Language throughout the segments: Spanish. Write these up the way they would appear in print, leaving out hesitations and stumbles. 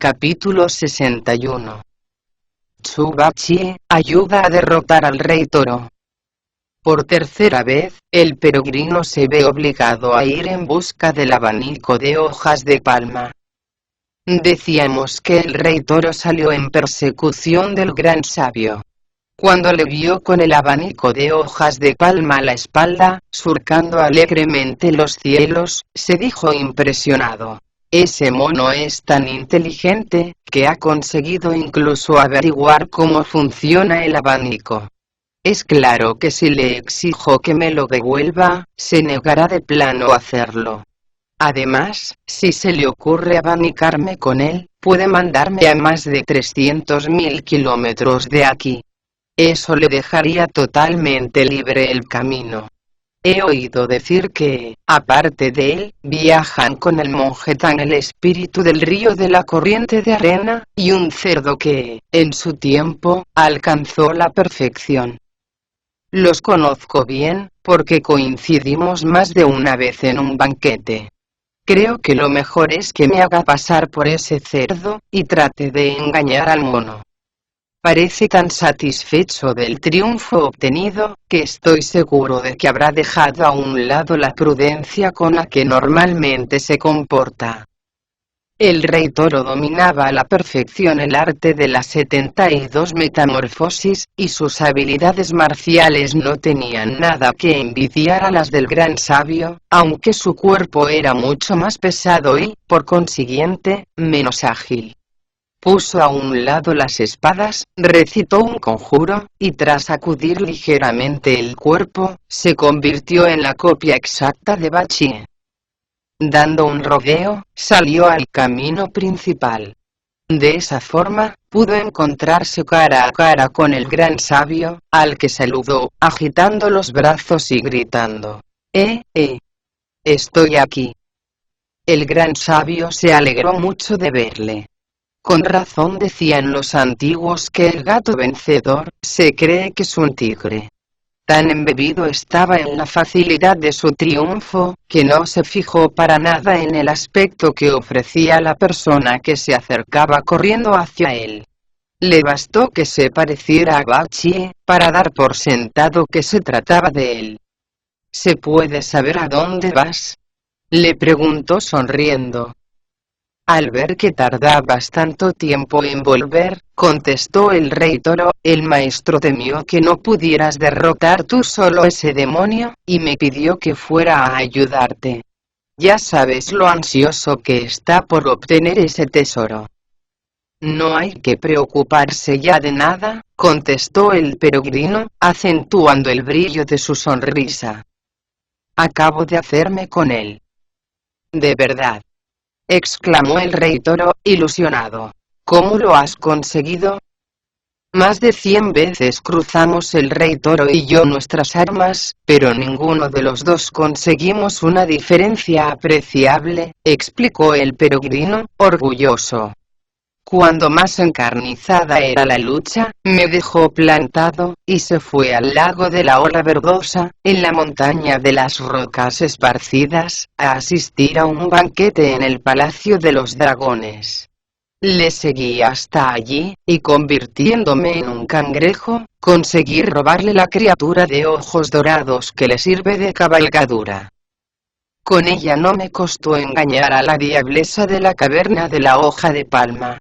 Capítulo 61. Tsubachi ayuda a derrotar al Rey Toro. Por tercera vez, el peregrino se ve obligado a ir en busca del abanico de hojas de palma. Decíamos que el Rey Toro salió en persecución del gran sabio. Cuando le vio con el abanico de hojas de palma a la espalda, surcando alegremente los cielos, se dijo impresionado: ese mono es tan inteligente, que ha conseguido incluso averiguar cómo funciona el abanico. Es claro que si le exijo que me lo devuelva, se negará de plano a hacerlo. Además, si se le ocurre abanicarme con él, puede mandarme a más de 300.000 kilómetros de aquí. Eso le dejaría totalmente libre el camino. He oído decir que, aparte de él, viajan con el monje Tan el espíritu del río de la corriente de arena, y un cerdo que, en su tiempo, alcanzó la perfección. Los conozco bien, porque coincidimos más de una vez en un banquete. Creo que lo mejor es que me haga pasar por ese cerdo, y trate de engañar al mono. Parece tan satisfecho del triunfo obtenido, que estoy seguro de que habrá dejado a un lado la prudencia con la que normalmente se comporta. El Rey Toro dominaba a la perfección el arte de las 72 metamorfosis, y sus habilidades marciales no tenían nada que envidiar a las del gran sabio, aunque su cuerpo era mucho más pesado y, por consiguiente, menos ágil. Puso a un lado las espadas, recitó un conjuro, y tras sacudir ligeramente el cuerpo, se convirtió en la copia exacta de Bachie. Dando un rodeo, salió al camino principal. De esa forma, pudo encontrarse cara a cara con el gran sabio, al que saludó, agitando los brazos y gritando: estoy aquí. El gran sabio se alegró mucho de verle. Con razón decían los antiguos que el gato vencedor, se cree que es un tigre. Tan embebido estaba en la facilidad de su triunfo, que no se fijó para nada en el aspecto que ofrecía la persona que se acercaba corriendo hacia él. Le bastó que se pareciera a Bachie, para dar por sentado que se trataba de él. ¿Se puede saber a dónde vas?, le preguntó sonriendo. Al ver que tardabas tanto tiempo en volver, contestó el Rey Toro, el maestro temió que no pudieras derrotar tú solo ese demonio, y me pidió que fuera a ayudarte. Ya sabes lo ansioso que está por obtener ese tesoro. No hay que preocuparse ya de nada, contestó el peregrino, acentuando el brillo de su sonrisa. Acabo de hacerme con él. ¿De verdad?, exclamó el Rey Toro, ilusionado. ¿Cómo lo has conseguido? Más de 100 veces cruzamos el Rey Toro y yo nuestras armas, pero ninguno de los dos conseguimos una diferencia apreciable, explicó el peregrino, orgulloso. Cuando más encarnizada era la lucha, me dejó plantado, y se fue al lago de la ola verdosa, en la montaña de las rocas esparcidas, a asistir a un banquete en el Palacio de los Dragones. Le seguí hasta allí, y convirtiéndome en un cangrejo, conseguí robarle la criatura de ojos dorados que le sirve de cabalgadura. Con ella no me costó engañar a la diablesa de la caverna de la hoja de palma.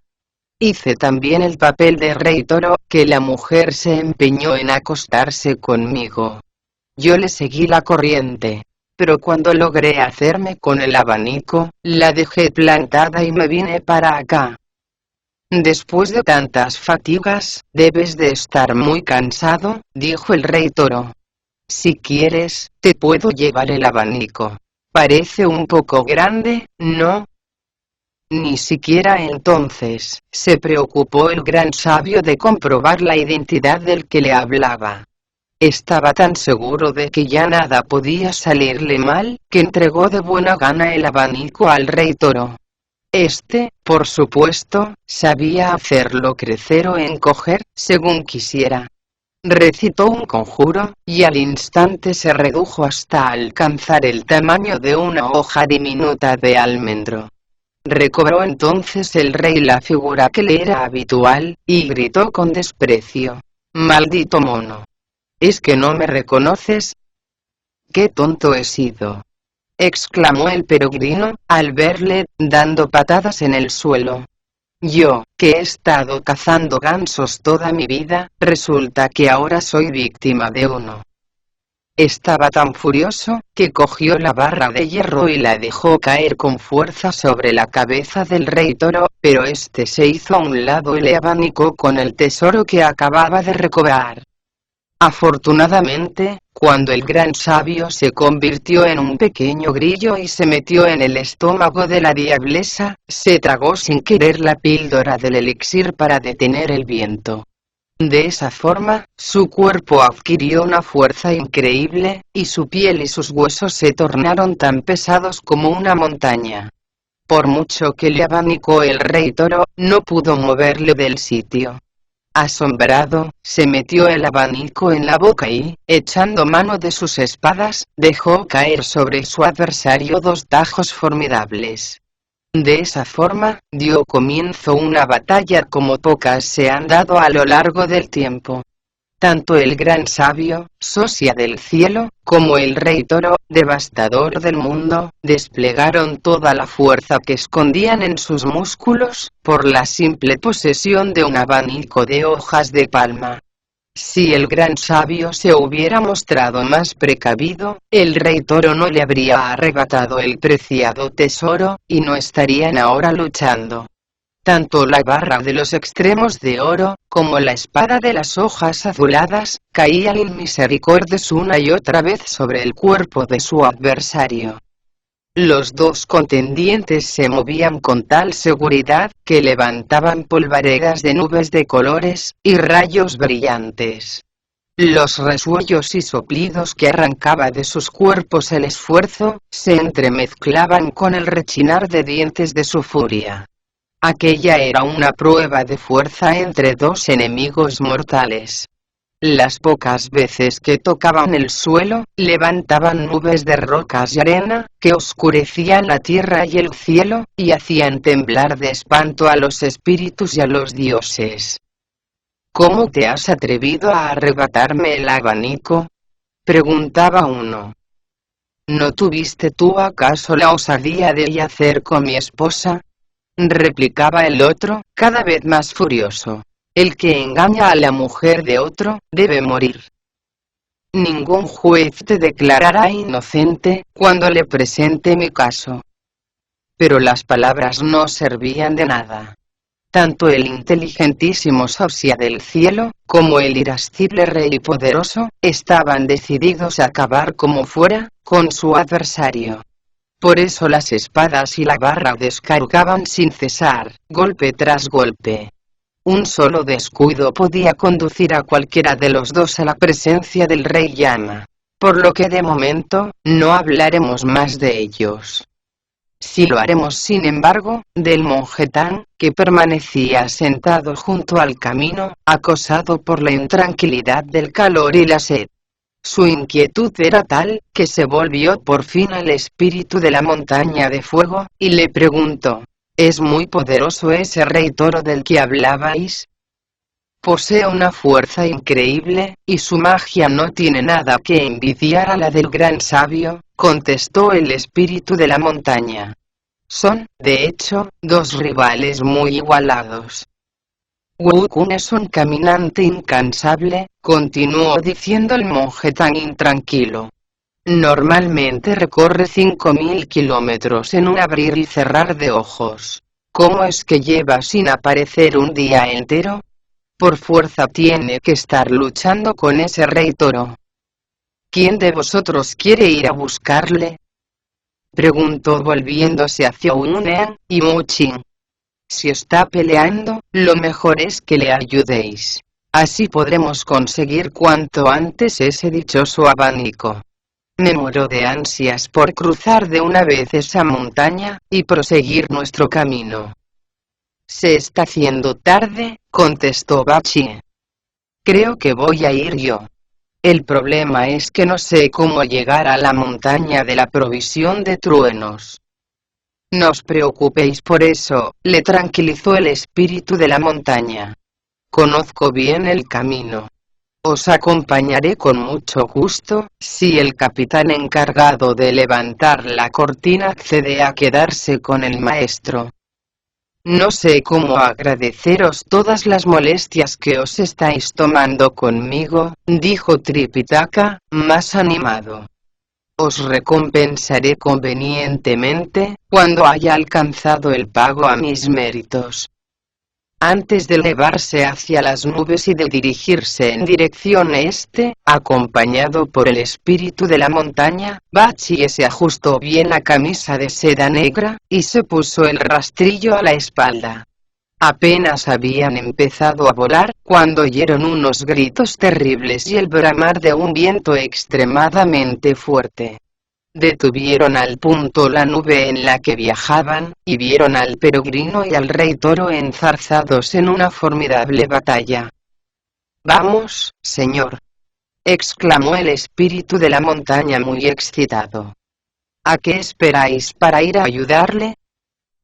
Hice también el papel de Rey Toro, que la mujer se empeñó en acostarse conmigo. Yo le seguí la corriente, pero cuando logré hacerme con el abanico, la dejé plantada y me vine para acá. Después de tantas fatigas, debes de estar muy cansado, dijo el Rey Toro. Si quieres, te puedo llevar el abanico. Parece un poco grande, ¿no? Ni siquiera entonces, se preocupó el gran sabio de comprobar la identidad del que le hablaba. Estaba tan seguro de que ya nada podía salirle mal, que entregó de buena gana el abanico al Rey Toro. Este, por supuesto, sabía hacerlo crecer o encoger, según quisiera. Recitó un conjuro, y al instante se redujo hasta alcanzar el tamaño de una hoja diminuta de almendro. Recobró entonces el rey la figura que le era habitual, y gritó con desprecio: «¡Maldito mono! ¿Es que no me reconoces? ¡Qué tonto he sido!», exclamó el peregrino, al verle, dando patadas en el suelo. «Yo, que he estado cazando gansos toda mi vida, resulta que ahora soy víctima de uno». Estaba tan furioso, que cogió la barra de hierro y la dejó caer con fuerza sobre la cabeza del rey toro, pero este se hizo a un lado y le abanicó con el tesoro que acababa de recobrar. Afortunadamente, cuando el gran sabio se convirtió en un pequeño grillo y se metió en el estómago de la diablesa, se tragó sin querer la píldora del elixir para detener el viento. De esa forma, su cuerpo adquirió una fuerza increíble, y su piel y sus huesos se tornaron tan pesados como una montaña. Por mucho que le abanicó el rey toro, no pudo moverle del sitio. Asombrado, se metió el abanico en la boca y, echando mano de sus espadas, dejó caer sobre su adversario dos tajos formidables. De esa forma, dio comienzo una batalla como pocas se han dado a lo largo del tiempo. Tanto el gran sabio, socia del cielo, como el rey toro, devastador del mundo, desplegaron toda la fuerza que escondían en sus músculos, por la simple posesión de un abanico de hojas de palma. Si el gran sabio se hubiera mostrado más precavido, el rey toro no le habría arrebatado el preciado tesoro, y no estarían ahora luchando. Tanto la barra de los extremos de oro, como la espada de las hojas azuladas, caían inmisericordes una y otra vez sobre el cuerpo de su adversario. Los dos contendientes se movían con tal seguridad, que levantaban polvaredas de nubes de colores, y rayos brillantes. Los resuellos y soplidos que arrancaba de sus cuerpos el esfuerzo, se entremezclaban con el rechinar de dientes de su furia. Aquella era una prueba de fuerza entre dos enemigos mortales. Las pocas veces que tocaban el suelo, levantaban nubes de rocas y arena, que oscurecían la tierra y el cielo, y hacían temblar de espanto a los espíritus y a los dioses. «¿Cómo te has atrevido a arrebatarme el abanico?», preguntaba uno. «¿No tuviste tú acaso la osadía de yacer con mi esposa?», replicaba el otro, cada vez más furioso. «El que engaña a la mujer de otro, debe morir. Ningún juez te declarará inocente, cuando le presente mi caso». Pero las palabras no servían de nada. Tanto el inteligentísimo socia del cielo, como el irascible rey poderoso, estaban decididos a acabar como fuera, con su adversario. Por eso las espadas y la barra descargaban sin cesar, golpe tras golpe. Un solo descuido podía conducir a cualquiera de los dos a la presencia del rey llama. Por lo que de momento, no hablaremos más de ellos. Sí lo haremos sin embargo, del monje Tan, que permanecía sentado junto al camino, acosado por la intranquilidad del calor y la sed. Su inquietud era tal, que se volvió por fin al espíritu de la montaña de fuego, y le preguntó: «¿Es muy poderoso ese rey toro del que hablabais?». «Posee una fuerza increíble, y su magia no tiene nada que envidiar a la del gran sabio», contestó el espíritu de la montaña. «Son, de hecho, dos rivales muy igualados». «Wu-kun es un caminante incansable», continuó diciendo el monje tan intranquilo. «Normalmente recorre 5000 kilómetros en un abrir y cerrar de ojos. ¿Cómo es que lleva sin aparecer un día entero? Por fuerza tiene que estar luchando con ese rey toro». «¿Quién de vosotros quiere ir a buscarle?», preguntó volviéndose hacia Unean y Muchin. «Si está peleando, lo mejor es que le ayudéis. Así podremos conseguir cuanto antes ese dichoso abanico. Me muero de ansias por cruzar de una vez esa montaña, y proseguir nuestro camino». «Se está haciendo tarde», contestó Bachi. «Creo que voy a ir yo. El problema es que no sé cómo llegar a la montaña de la provisión de truenos». No os preocupéis por eso, le tranquilizó el espíritu de la montaña. Conozco bien el camino. Os acompañaré con mucho gusto, si el capitán encargado de levantar la cortina accede a quedarse con el maestro. No sé cómo agradeceros todas las molestias que os estáis tomando conmigo, dijo Tripitaka, más animado. Os recompensaré convenientemente, cuando haya alcanzado el pago a mis méritos. Antes de elevarse hacia las nubes y de dirigirse en dirección este, acompañado por el espíritu de la montaña, Bachie se ajustó bien la camisa de seda negra, y se puso el rastrillo a la espalda. Apenas habían empezado a volar, cuando oyeron unos gritos terribles y el bramar de un viento extremadamente fuerte. Detuvieron al punto la nube en la que viajaban, y vieron al peregrino y al rey toro enzarzados en una formidable batalla. «Vamos, señor», exclamó el espíritu de la montaña muy excitado. «¿A qué esperáis para ir a ayudarle?»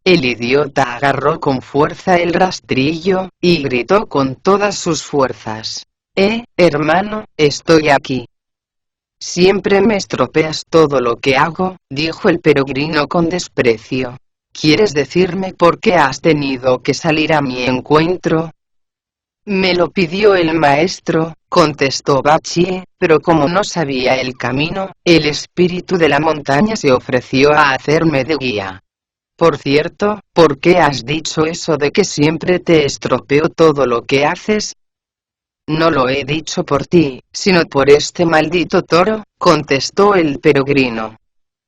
El idiota agarró con fuerza el rastrillo, y gritó con todas sus fuerzas. Hermano, estoy aquí. Siempre me estropeas todo lo que hago, dijo el peregrino con desprecio. ¿Quieres decirme por qué has tenido que salir a mi encuentro? Me lo pidió el maestro, contestó Bachie, pero como no sabía el camino, el espíritu de la montaña se ofreció a hacerme de guía. Por cierto, ¿por qué has dicho eso de que siempre te estropeo todo lo que haces? No lo he dicho por ti, sino por este maldito toro, contestó el peregrino.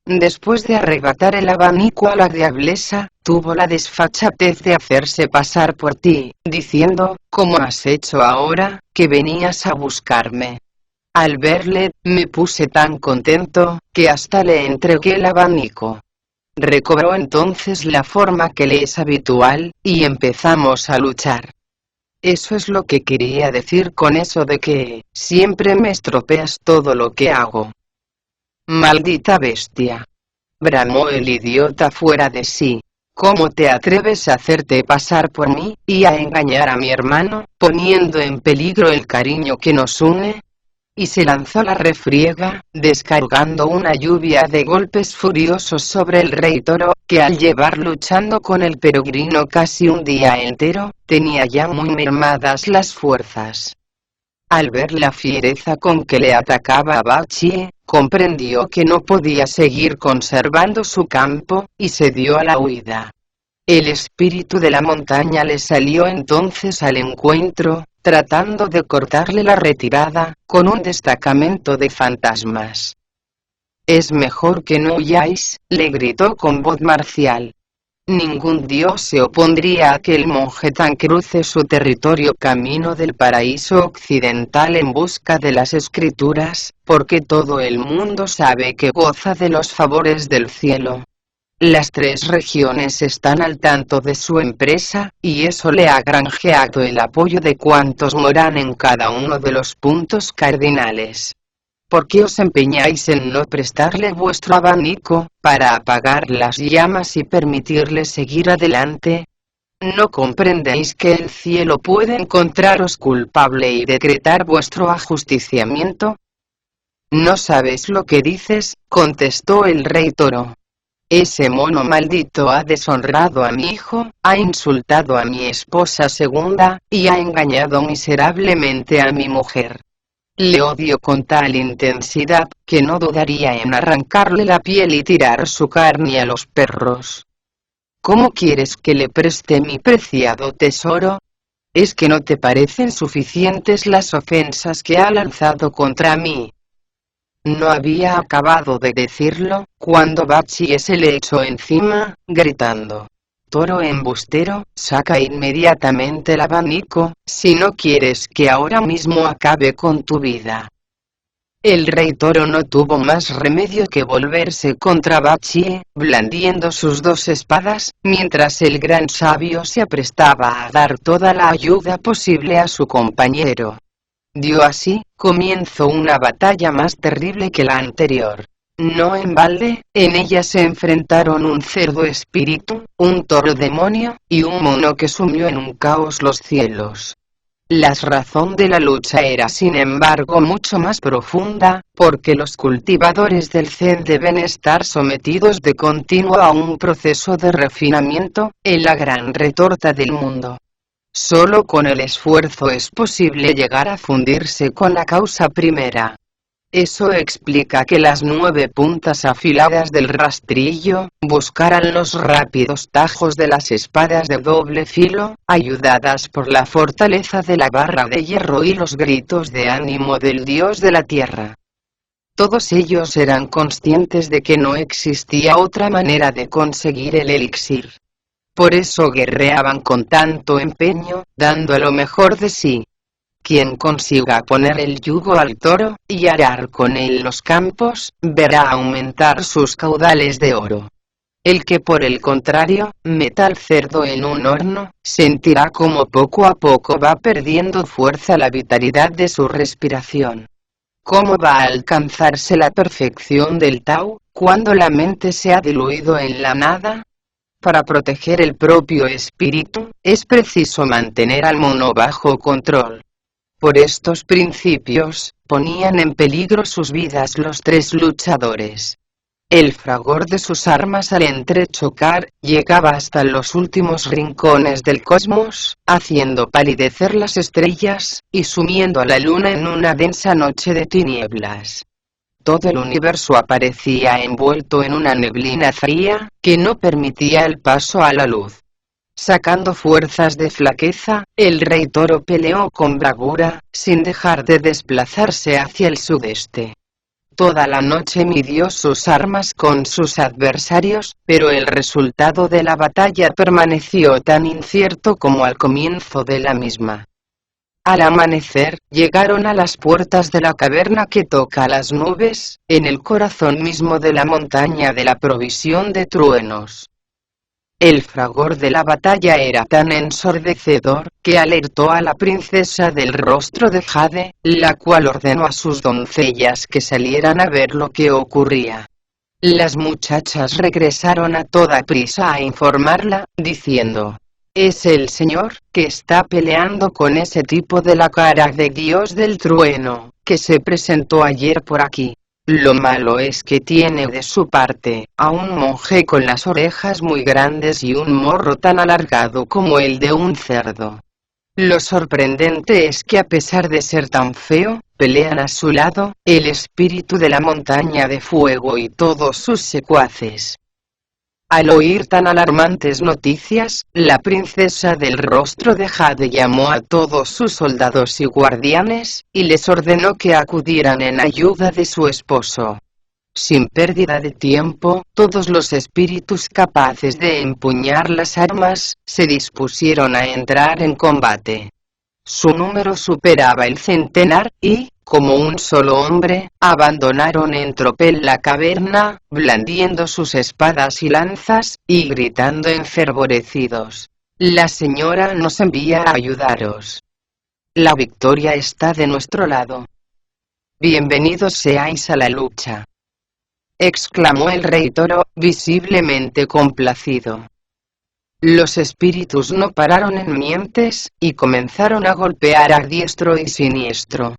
Después de arrebatar el abanico a la diablesa, tuvo la desfachatez de hacerse pasar por ti, diciendo, como has hecho ahora, que venías a buscarme. Al verle, me puse tan contento, que hasta le entregué el abanico. Recobró entonces la forma que le es habitual, y empezamos a luchar. Eso es lo que quería decir con eso de que, siempre me estropeas todo lo que hago. Maldita bestia. Bramó el idiota fuera de sí. ¿Cómo te atreves a hacerte pasar por mí, y a engañar a mi hermano, poniendo en peligro el cariño que nos une? Y se lanzó la refriega, descargando una lluvia de golpes furiosos sobre el rey toro, que al llevar luchando con el peregrino casi un día entero, tenía ya muy mermadas las fuerzas. Al ver la fiereza con que le atacaba a Bachie, comprendió que no podía seguir conservando su campo, y se dio a la huida. El espíritu de la montaña le salió entonces al encuentro, tratando de cortarle la retirada, con un destacamento de fantasmas. «Es mejor que no huyáis», le gritó con voz marcial. Ningún dios se opondría a que el monje tan cruce su territorio camino del paraíso occidental en busca de las escrituras, porque todo el mundo sabe que goza de los favores del cielo. Las 3 regiones están al tanto de su empresa, y eso le ha granjeado el apoyo de cuantos moran en cada uno de los puntos cardinales. ¿Por qué os empeñáis en no prestarle vuestro abanico, para apagar las llamas y permitirle seguir adelante? ¿No comprendéis que el cielo puede encontraros culpable y decretar vuestro ajusticiamiento? No sabes lo que dices, contestó el rey toro. Ese mono maldito ha deshonrado a mi hijo, ha insultado a mi esposa segunda, y ha engañado miserablemente a mi mujer. Le odio con tal intensidad, que no dudaría en arrancarle la piel y tirar su carne a los perros. ¿Cómo quieres que le preste mi preciado tesoro? ¿Es que no te parecen suficientes las ofensas que ha lanzado contra mí? No había acabado de decirlo, cuando Bachie se le echó encima, gritando. Toro embustero, saca inmediatamente el abanico, si no quieres que ahora mismo acabe con tu vida. El rey toro no tuvo más remedio que volverse contra Bachie, blandiendo sus 2 espadas, mientras el gran sabio se aprestaba a dar toda la ayuda posible a su compañero. Dio así comienzo una batalla más terrible que la anterior. No en balde, en ella se enfrentaron un cerdo espíritu, un toro demonio, y un mono que sumió en un caos los cielos. La razón de la lucha era sin embargo mucho más profunda, porque los cultivadores del Zen deben estar sometidos de continuo a un proceso de refinamiento, en la gran retorta del mundo. Solo con el esfuerzo es posible llegar a fundirse con la causa primera. Eso explica que las 9 puntas afiladas del rastrillo buscaran los rápidos tajos de las espadas de doble filo, ayudadas por la fortaleza de la barra de hierro y los gritos de ánimo del dios de la tierra. Todos ellos eran conscientes de que no existía otra manera de conseguir el elixir. Por eso guerreaban con tanto empeño, dando lo mejor de sí. Quien consiga poner el yugo al toro, y arar con él los campos, verá aumentar sus caudales de oro. El que por el contrario, meta al cerdo en un horno, sentirá como poco a poco va perdiendo fuerza la vitalidad de su respiración. ¿Cómo va a alcanzarse la perfección del Tao, cuando la mente se ha diluido en la nada? Para proteger el propio espíritu, es preciso mantener al mono bajo control. Por estos principios, ponían en peligro sus vidas los 3 luchadores. El fragor de sus armas al entrechocar, llegaba hasta los últimos rincones del cosmos, haciendo palidecer las estrellas, y sumiendo a la luna en una densa noche de tinieblas. Todo el universo aparecía envuelto en una neblina fría, que no permitía el paso a la luz. Sacando fuerzas de flaqueza, el rey toro peleó con bravura, sin dejar de desplazarse hacia el sudeste. Toda la noche midió sus armas con sus adversarios, pero el resultado de la batalla permaneció tan incierto como al comienzo de la misma. Al amanecer, llegaron a las puertas de la caverna que toca las nubes, en el corazón mismo de la montaña de la provisión de truenos. El fragor de la batalla era tan ensordecedor, que alertó a la princesa del rostro de jade, la cual ordenó a sus doncellas que salieran a ver lo que ocurría. Las muchachas regresaron a toda prisa a informarla, diciendo: «Es el señor, que está peleando con ese tipo de la cara de dios del trueno, que se presentó ayer por aquí. Lo malo es que tiene de su parte a un monje con las orejas muy grandes y un morro tan alargado como el de un cerdo. Lo sorprendente es que a pesar de ser tan feo, pelean a su lado el espíritu de la montaña de fuego y todos sus secuaces». Al oír tan alarmantes noticias, la princesa del rostro de jade llamó a todos sus soldados y guardianes, y les ordenó que acudieran en ayuda de su esposo. Sin pérdida de tiempo, todos los espíritus capaces de empuñar las armas, se dispusieron a entrar en combate. Su número superaba el centenar, y, como un solo hombre, abandonaron en tropel la caverna, blandiendo sus espadas y lanzas, y gritando enfervorecidos: «La señora nos envía a ayudaros. La victoria está de nuestro lado. Bienvenidos seáis a la lucha», exclamó el rey toro, visiblemente complacido. Los espíritus no pararon en mientes, y comenzaron a golpear a diestro y siniestro.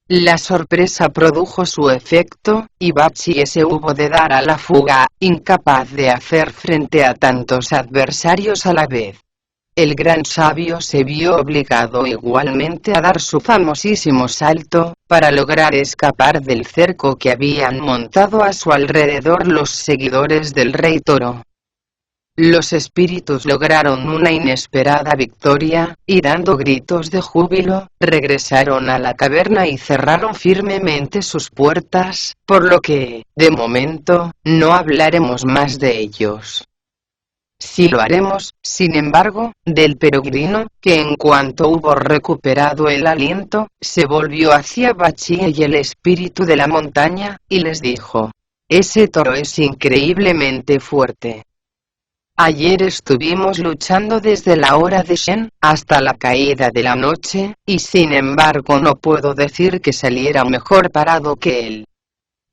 La sorpresa produjo su efecto, y Bachie se hubo de dar a la fuga, incapaz de hacer frente a tantos adversarios a la vez. El gran sabio se vio obligado igualmente a dar su famosísimo salto, para lograr escapar del cerco que habían montado a su alrededor los seguidores del rey toro. Los espíritus lograron una inesperada victoria, y dando gritos de júbilo, regresaron a la caverna y cerraron firmemente sus puertas, por lo que, de momento, no hablaremos más de ellos. Sí lo haremos, sin embargo, del peregrino, que en cuanto hubo recuperado el aliento, se volvió hacia Bachie y el espíritu de la montaña, y les dijo: «Ese toro es increíblemente fuerte. Ayer estuvimos luchando desde la hora de Shen, hasta la caída de la noche, y sin embargo no puedo decir que saliera mejor parado que él.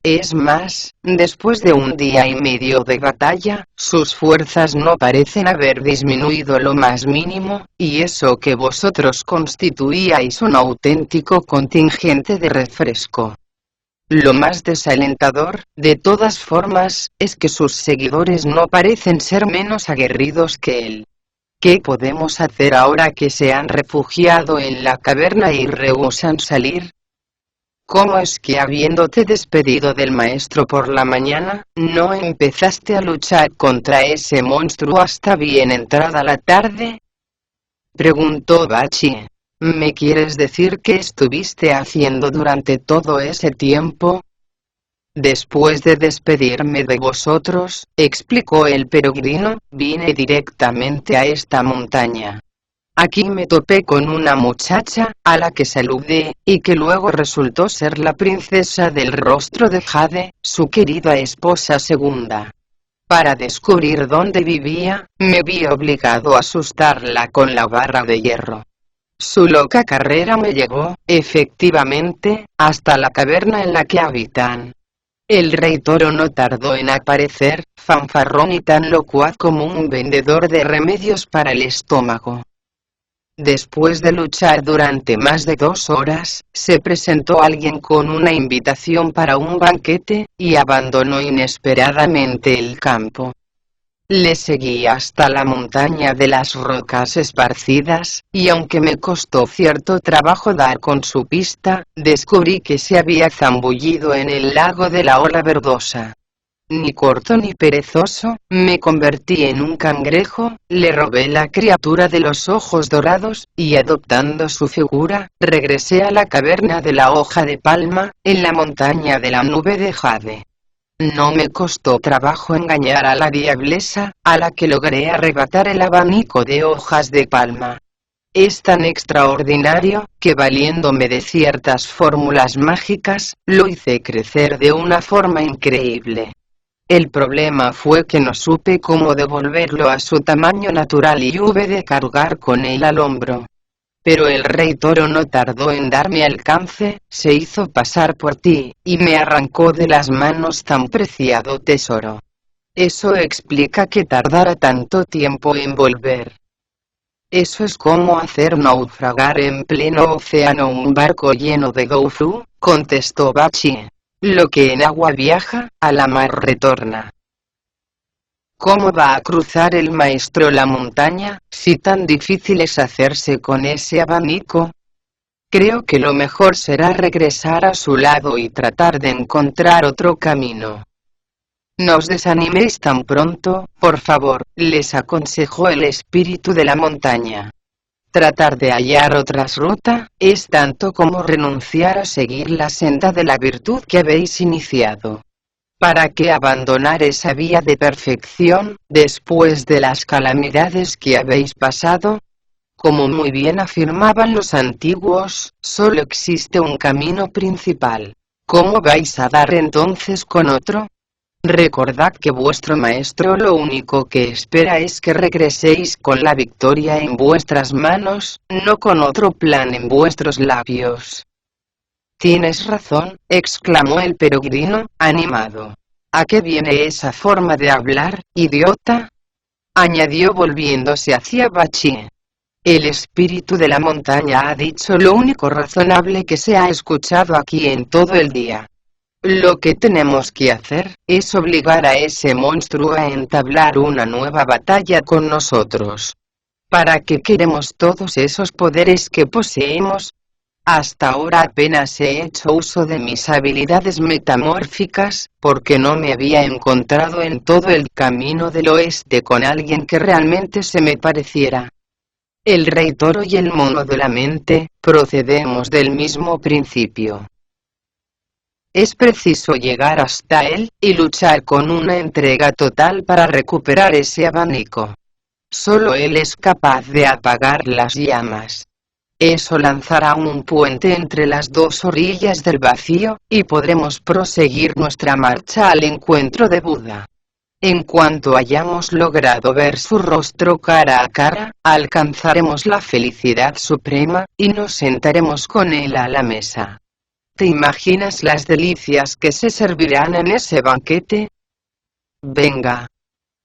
Es más, después de un día y medio de batalla, sus fuerzas no parecen haber disminuido lo más mínimo, y eso que vosotros constituíais un auténtico contingente de refresco. Lo más desalentador, de todas formas, es que sus seguidores no parecen ser menos aguerridos que él. ¿Qué podemos hacer ahora que se han refugiado en la caverna y rehúsan salir? ¿Cómo es que habiéndote despedido del maestro por la mañana, no empezaste a luchar contra ese monstruo hasta bien entrada la tarde? Preguntó Bachie. ¿Me quieres decir qué estuviste haciendo durante todo ese tiempo? Después de despedirme de vosotros, explicó el peregrino, vine directamente a esta montaña. Aquí me topé con una muchacha, a la que saludé, y que luego resultó ser la princesa del rostro de jade, su querida esposa segunda. Para descubrir dónde vivía, me vi obligado a asustarla con la barra de hierro. Su loca carrera me llevó, efectivamente, hasta la caverna en la que habitan. El rey toro no tardó en aparecer, fanfarrón y tan locuaz como un vendedor de remedios para el estómago. Después de luchar durante más de 2 horas, se presentó alguien con una invitación para un banquete, y abandonó inesperadamente el campo. Le seguí hasta la montaña de las rocas esparcidas, y aunque me costó cierto trabajo dar con su pista, descubrí que se había zambullido en el lago de la ola verdosa. Ni corto ni perezoso, me convertí en un cangrejo, le robé la criatura de los ojos dorados, y adoptando su figura, regresé a la caverna de la hoja de palma, en la montaña de la nube de jade. No me costó trabajo engañar a la diablesa, a la que logré arrebatar el abanico de hojas de palma. Es tan extraordinario, que valiéndome de ciertas fórmulas mágicas, lo hice crecer de una forma increíble. El problema fue que no supe cómo devolverlo a su tamaño natural y hube de cargar con él al hombro. Pero el rey toro no tardó en darme alcance, se hizo pasar por ti, y me arrancó de las manos tan preciado tesoro. Eso explica que tardara tanto tiempo en volver. Eso es como hacer naufragar en pleno océano un barco lleno de doufru, contestó Bachie. Lo que en agua viaja, a la mar retorna. ¿Cómo va a cruzar el maestro la montaña, si tan difícil es hacerse con ese abanico? Creo que lo mejor será regresar a su lado y tratar de encontrar otro camino. No os desaniméis tan pronto, por favor, les aconsejó el espíritu de la montaña. Tratar de hallar otras rutas, es tanto como renunciar a seguir la senda de la virtud que habéis iniciado. ¿Para qué abandonar esa vía de perfección, después de las calamidades que habéis pasado? Como muy bien afirmaban los antiguos, solo existe un camino principal. ¿Cómo vais a dar entonces con otro? Recordad que vuestro maestro lo único que espera es que regreséis con la victoria en vuestras manos, no con otro plan en vuestros labios. Tienes razón, exclamó el peregrino, animado. ¿A qué viene esa forma de hablar, idiota? Añadió volviéndose hacia Bachie. El espíritu de la montaña ha dicho lo único razonable que se ha escuchado aquí en todo el día. Lo que tenemos que hacer, es obligar a ese monstruo a entablar una nueva batalla con nosotros. ¿Para qué queremos todos esos poderes que poseemos? Hasta ahora apenas he hecho uso de mis habilidades metamórficas, porque no me había encontrado en todo el camino del oeste con alguien que realmente se me pareciera. El rey toro y el mono de la mente, procedemos del mismo principio. Es preciso llegar hasta él, y luchar con una entrega total para recuperar ese abanico. Solo él es capaz de apagar las llamas. Eso lanzará un puente entre las dos orillas del vacío, y podremos proseguir nuestra marcha al encuentro de Buda. En cuanto hayamos logrado ver su rostro cara a cara, alcanzaremos la felicidad suprema, y nos sentaremos con él a la mesa. ¿Te imaginas las delicias que se servirán en ese banquete? Venga,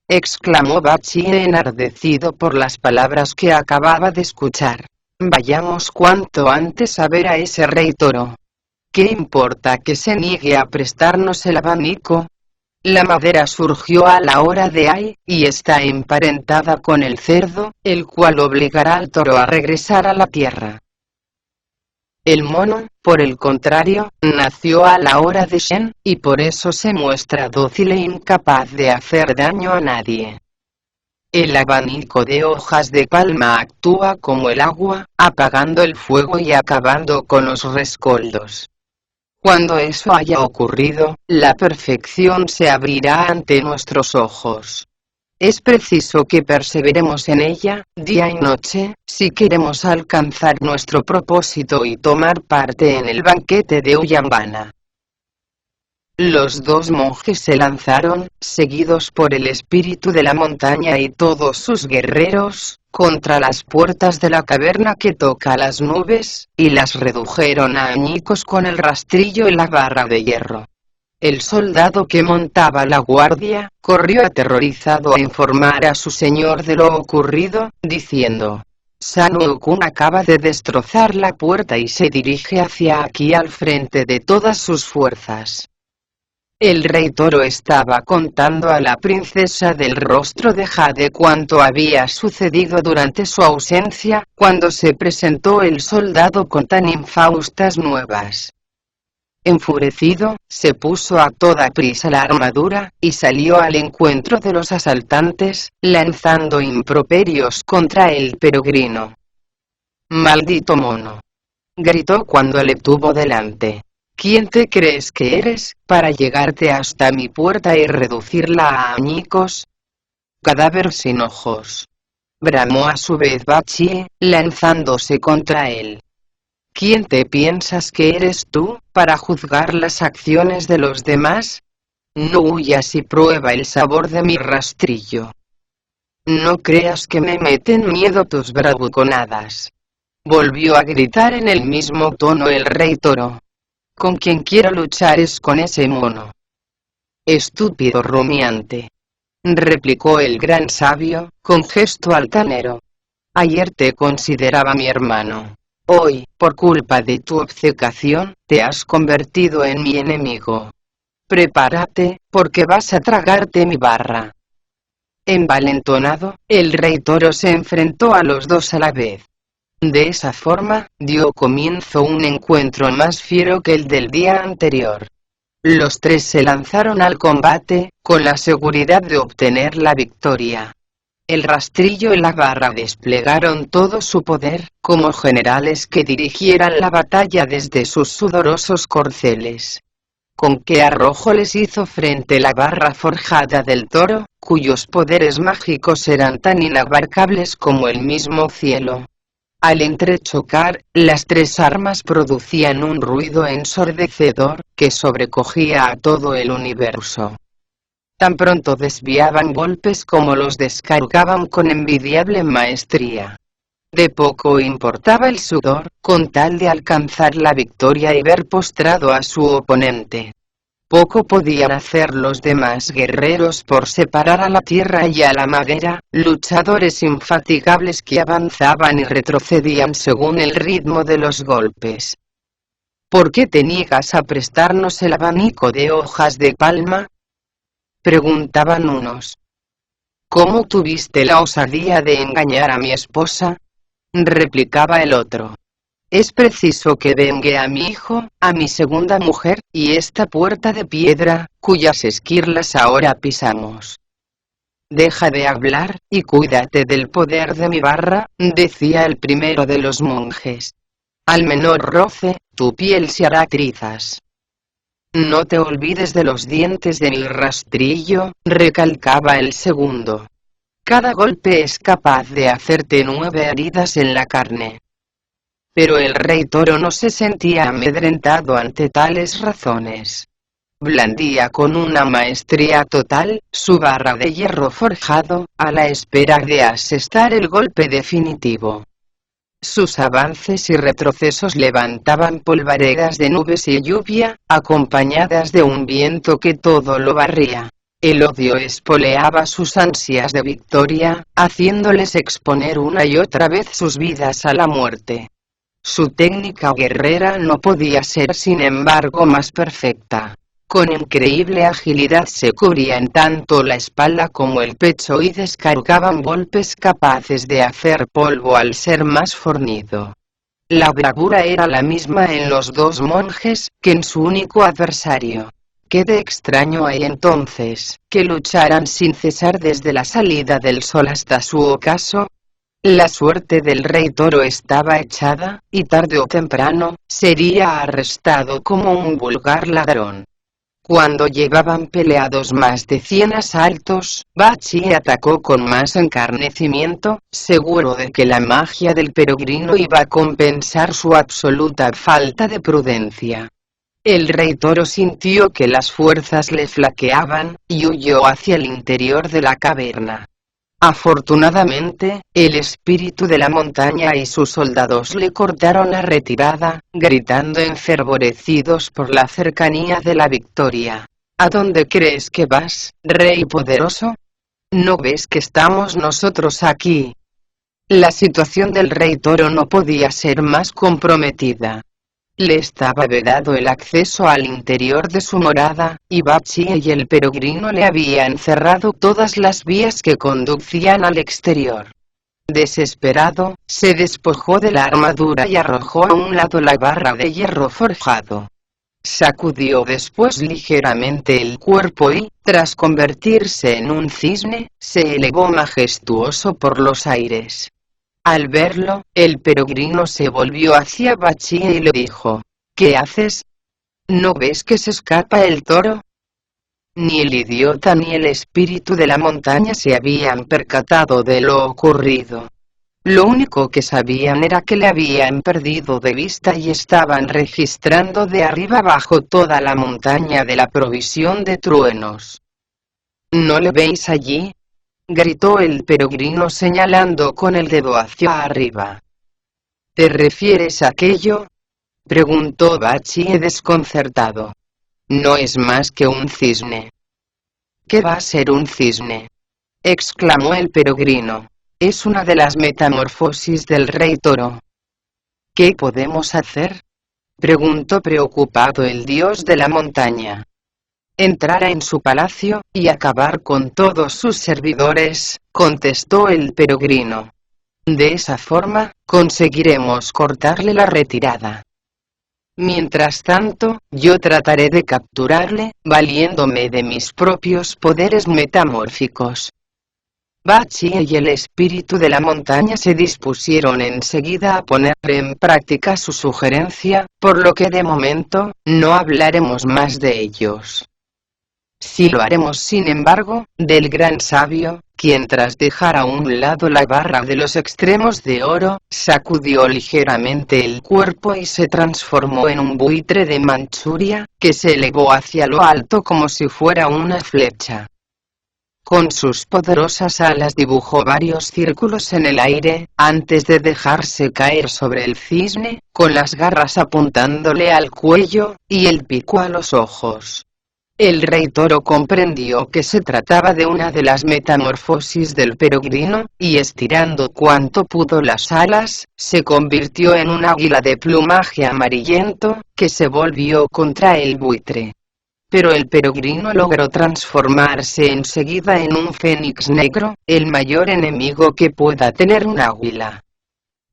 exclamó Bachie enardecido por las palabras que acababa de escuchar. Vayamos cuanto antes a ver a ese rey toro. ¿Qué importa que se niegue a prestarnos el abanico? La madera surgió a la hora de Ay, y está emparentada con el cerdo, el cual obligará al toro a regresar a la tierra. El mono, por el contrario, nació a la hora de Shen, y por eso se muestra dócil e incapaz de hacer daño a nadie. El abanico de hojas de palma actúa como el agua, apagando el fuego y acabando con los rescoldos. Cuando eso haya ocurrido, la perfección se abrirá ante nuestros ojos. Es preciso que perseveremos en ella, día y noche, si queremos alcanzar nuestro propósito y tomar parte en el banquete de Uyambana. Los dos monjes se lanzaron, seguidos por el espíritu de la montaña y todos sus guerreros, contra las puertas de la caverna que toca las nubes, y las redujeron a añicos con el rastrillo y la barra de hierro. El soldado que montaba la guardia, corrió aterrorizado a informar a su señor de lo ocurrido, diciendo: San Wukong acaba de destrozar la puerta y se dirige hacia aquí al frente de todas sus fuerzas. El rey toro estaba contando a la princesa del rostro de jade cuanto había sucedido durante su ausencia, cuando se presentó el soldado con tan infaustas nuevas. Enfurecido, se puso a toda prisa la armadura, y salió al encuentro de los asaltantes, lanzando improperios contra el peregrino. «¡Maldito mono!», gritó cuando le tuvo delante. ¿Quién te crees que eres, para llegarte hasta mi puerta y reducirla a añicos? Cadáver sin ojos. Bramó a su vez Bachie, lanzándose contra él. ¿Quién te piensas que eres tú, para juzgar las acciones de los demás? No huyas y prueba el sabor de mi rastrillo. No creas que me meten miedo tus bravuconadas. Volvió a gritar en el mismo tono el rey toro. Con quien quiero luchar es con ese mono. Estúpido rumiante, replicó el gran sabio, con gesto altanero. Ayer te consideraba mi hermano. Hoy, por culpa de tu obcecación, te has convertido en mi enemigo. Prepárate, porque vas a tragarte mi barra. Envalentonado, el rey toro se enfrentó a los dos a la vez. De esa forma, dio comienzo un encuentro más fiero que el del día anterior. Los tres se lanzaron al combate, con la seguridad de obtener la victoria. El rastrillo y la barra desplegaron todo su poder, como generales que dirigieran la batalla desde sus sudorosos corceles. Con qué arrojo les hizo frente la barra forjada del toro, cuyos poderes mágicos eran tan inabarcables como el mismo cielo. Al entrechocar, las tres armas producían un ruido ensordecedor, que sobrecogía a todo el universo. Tan pronto desviaban golpes como los descargaban con envidiable maestría. De poco importaba el sudor, con tal de alcanzar la victoria y ver postrado a su oponente. Poco podían hacer los demás guerreros por separar a la tierra y a la madera, luchadores infatigables que avanzaban y retrocedían según el ritmo de los golpes. ¿Por qué te niegas a prestarnos el abanico de hojas de palma?, preguntaban unos. ¿Cómo tuviste la osadía de engañar a mi esposa?, replicaba el otro. Es preciso que vengue a mi hijo, a mi segunda mujer, y esta puerta de piedra, cuyas esquirlas ahora pisamos. Deja de hablar, y cuídate del poder de mi barra, decía el primero de los monjes. Al menor roce, tu piel se hará trizas. No te olvides de los dientes de mi rastrillo, recalcaba el segundo. Cada golpe es capaz de hacerte 9 heridas en la carne. Pero el rey toro no se sentía amedrentado ante tales razones. Blandía con una maestría total su barra de hierro forjado, a la espera de asestar el golpe definitivo. Sus avances y retrocesos levantaban polvaredas de nubes y lluvia, acompañadas de un viento que todo lo barría. El odio espoleaba sus ansias de victoria, haciéndoles exponer una y otra vez sus vidas a la muerte. Su técnica guerrera no podía ser sin embargo más perfecta. Con increíble agilidad se cubrían tanto la espalda como el pecho y descargaban golpes capaces de hacer polvo al ser más fornido. La bravura era la misma en los dos monjes que en su único adversario. ¿Qué de extraño hay entonces, que lucharan sin cesar desde la salida del sol hasta su ocaso? La suerte del rey toro estaba echada, y tarde o temprano, sería arrestado como un vulgar ladrón. Cuando llevaban peleados más de 100 asaltos, Bachi atacó con más encarnecimiento, seguro de que la magia del peregrino iba a compensar su absoluta falta de prudencia. El rey toro sintió que las fuerzas le flaqueaban, y huyó hacia el interior de la caverna. Afortunadamente, el espíritu de la montaña y sus soldados le cortaron la retirada, gritando enfervorecidos por la cercanía de la victoria. ¿A dónde crees que vas, rey poderoso? ¿No ves que estamos nosotros aquí? La situación del rey toro no podía ser más comprometida. Le estaba vedado el acceso al interior de su morada, y Bachi y el peregrino le habían cerrado todas las vías que conducían al exterior. Desesperado, se despojó de la armadura y arrojó a un lado la barra de hierro forjado. Sacudió después ligeramente el cuerpo y, tras convertirse en un cisne, se elevó majestuoso por los aires. Al verlo, el peregrino se volvió hacia Bachi y le dijo: ¿Qué haces? ¿No ves que se escapa el toro? Ni el idiota ni el espíritu de la montaña se habían percatado de lo ocurrido. Lo único que sabían era que le habían perdido de vista y estaban registrando de arriba abajo toda la montaña de la provisión de truenos. ¿No le veis allí?, gritó el peregrino señalando con el dedo hacia arriba. ¿Te refieres a aquello?, preguntó Bachi desconcertado. No es más que un cisne. ¿Qué va a ser un cisne?, exclamó el peregrino. Es una de las metamorfosis del rey toro. ¿Qué podemos hacer?, preguntó preocupado el dios de la montaña. Entrar en su palacio, y acabar con todos sus servidores, contestó el peregrino. De esa forma, conseguiremos cortarle la retirada. Mientras tanto, yo trataré de capturarle, valiéndome de mis propios poderes metamórficos. Bachi y el espíritu de la montaña se dispusieron enseguida a poner en práctica su sugerencia, por lo que de momento, no hablaremos más de ellos. Sí lo haremos sin embargo, del gran sabio, quien tras dejar a un lado la barra de los extremos de oro, sacudió ligeramente el cuerpo y se transformó en un buitre de Manchuria, que se elevó hacia lo alto como si fuera una flecha. Con sus poderosas alas dibujó varios círculos en el aire, antes de dejarse caer sobre el cisne, con las garras apuntándole al cuello, y el pico a los ojos. El rey toro comprendió que se trataba de una de las metamorfosis del peregrino, y estirando cuanto pudo las alas, se convirtió en un águila de plumaje amarillento, que se volvió contra el buitre. Pero el peregrino logró transformarse enseguida en un fénix negro, el mayor enemigo que pueda tener un águila.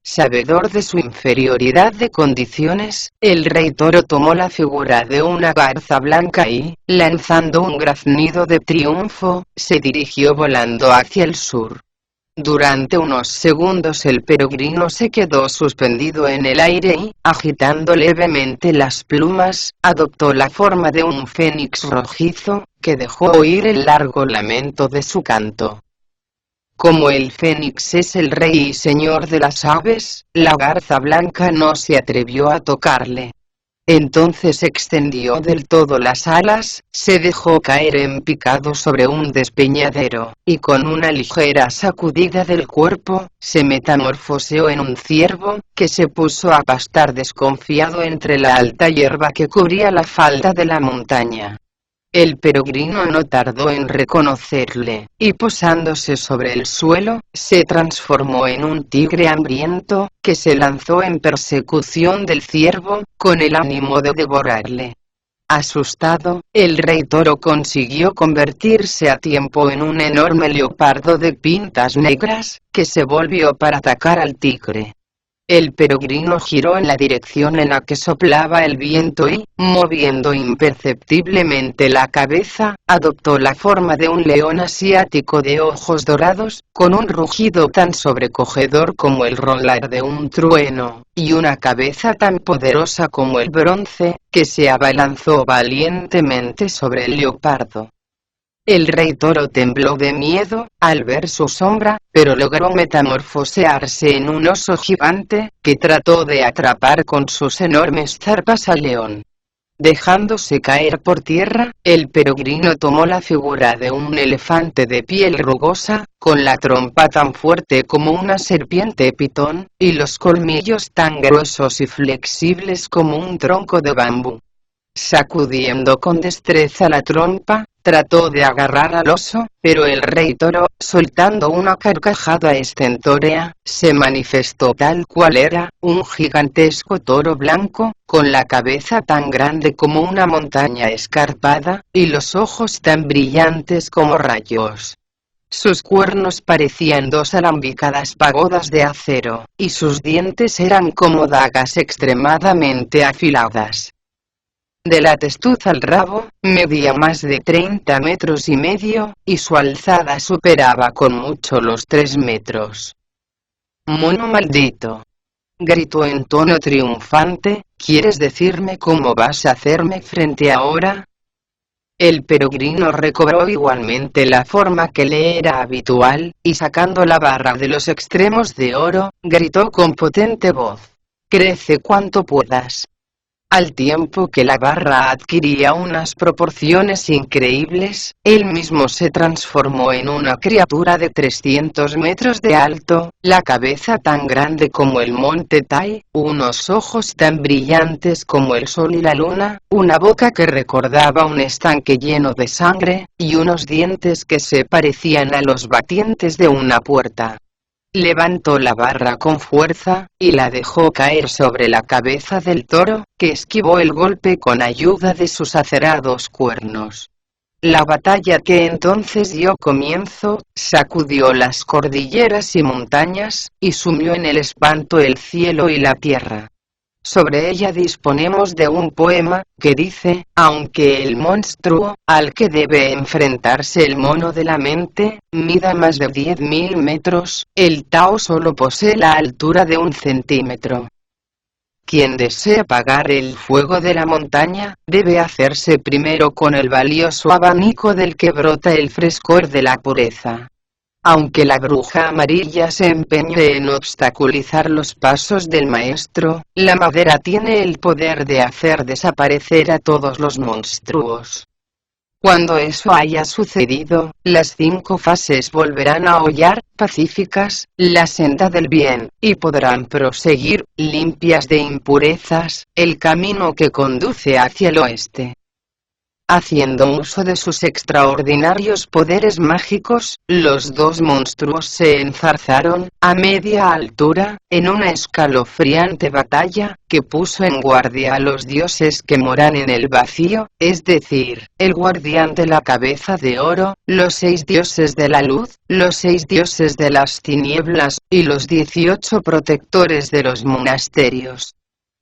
Sabedor de su inferioridad de condiciones, el rey toro tomó la figura de una garza blanca y, lanzando un graznido de triunfo, se dirigió volando hacia el sur. Durante unos segundos el peregrino se quedó suspendido en el aire y, agitando levemente las plumas, adoptó la forma de un fénix rojizo, que dejó oír el largo lamento de su canto. Como el fénix es el rey y señor de las aves, la garza blanca no se atrevió a tocarle. Entonces extendió del todo las alas, se dejó caer en picado sobre un despeñadero, y con una ligera sacudida del cuerpo, se metamorfoseó en un ciervo, que se puso a pastar desconfiado entre la alta hierba que cubría la falda de la montaña. El peregrino no tardó en reconocerle, y posándose sobre el suelo, se transformó en un tigre hambriento, que se lanzó en persecución del ciervo, con el ánimo de devorarle. Asustado, el rey toro consiguió convertirse a tiempo en un enorme leopardo de pintas negras, que se volvió para atacar al tigre. El peregrino giró en la dirección en la que soplaba el viento y, moviendo imperceptiblemente la cabeza, adoptó la forma de un león asiático de ojos dorados, con un rugido tan sobrecogedor como el rolar de un trueno, y una cabeza tan poderosa como el bronce, que se abalanzó valientemente sobre el leopardo. El rey toro tembló de miedo, al ver su sombra, pero logró metamorfosearse en un oso gigante, que trató de atrapar con sus enormes zarpas al león. Dejándose caer por tierra, el peregrino tomó la figura de un elefante de piel rugosa, con la trompa tan fuerte como una serpiente pitón, y los colmillos tan gruesos y flexibles como un tronco de bambú. Sacudiendo con destreza la trompa, trató de agarrar al oso, pero el rey toro, soltando una carcajada estentórea, se manifestó tal cual era, un gigantesco toro blanco, con la cabeza tan grande como una montaña escarpada, y los ojos tan brillantes como rayos. Sus cuernos parecían dos alambicadas pagodas de acero, y sus dientes eran como dagas extremadamente afiladas. De la testuz al rabo, medía más de 30 metros y medio, y su alzada superaba con mucho los 3 metros. «Mono maldito», gritó en tono triunfante, «¿quieres decirme cómo vas a hacerme frente ahora?» El peregrino recobró igualmente la forma que le era habitual, y sacando la barra de los extremos de oro, gritó con potente voz: «Crece cuanto puedas». Al tiempo que la barra adquiría unas proporciones increíbles, él mismo se transformó en una criatura de 300 metros de alto, la cabeza tan grande como el monte Tai, unos ojos tan brillantes como el sol y la luna, una boca que recordaba un estanque lleno de sangre, y unos dientes que se parecían a los batientes de una puerta. Levantó la barra con fuerza, y la dejó caer sobre la cabeza del toro, que esquivó el golpe con ayuda de sus acerados cuernos. La batalla que entonces dio comienzo, sacudió las cordilleras y montañas, y sumió en el espanto el cielo y la tierra. Sobre ella disponemos de un poema, que dice: aunque el monstruo, al que debe enfrentarse el mono de la mente, mida más de 10.000 metros, el Tao solo posee la altura de 1 centímetro. Quien desea apagar el fuego de la montaña, debe hacerse primero con el valioso abanico del que brota el frescor de la pureza. Aunque la bruja amarilla se empeñe en obstaculizar los pasos del maestro, la madera tiene el poder de hacer desaparecer a todos los monstruos. Cuando eso haya sucedido, las 5 fases volverán a hollar, pacíficas, la senda del bien, y podrán proseguir, limpias de impurezas, el camino que conduce hacia el oeste. Haciendo uso de sus extraordinarios poderes mágicos, los 2 monstruos se enzarzaron, a media altura, en una escalofriante batalla, que puso en guardia a los dioses que moran en el vacío, es decir, el guardián de la cabeza de oro, los 6 dioses de la luz, los 6 dioses de las tinieblas, y los 18 protectores de los monasterios.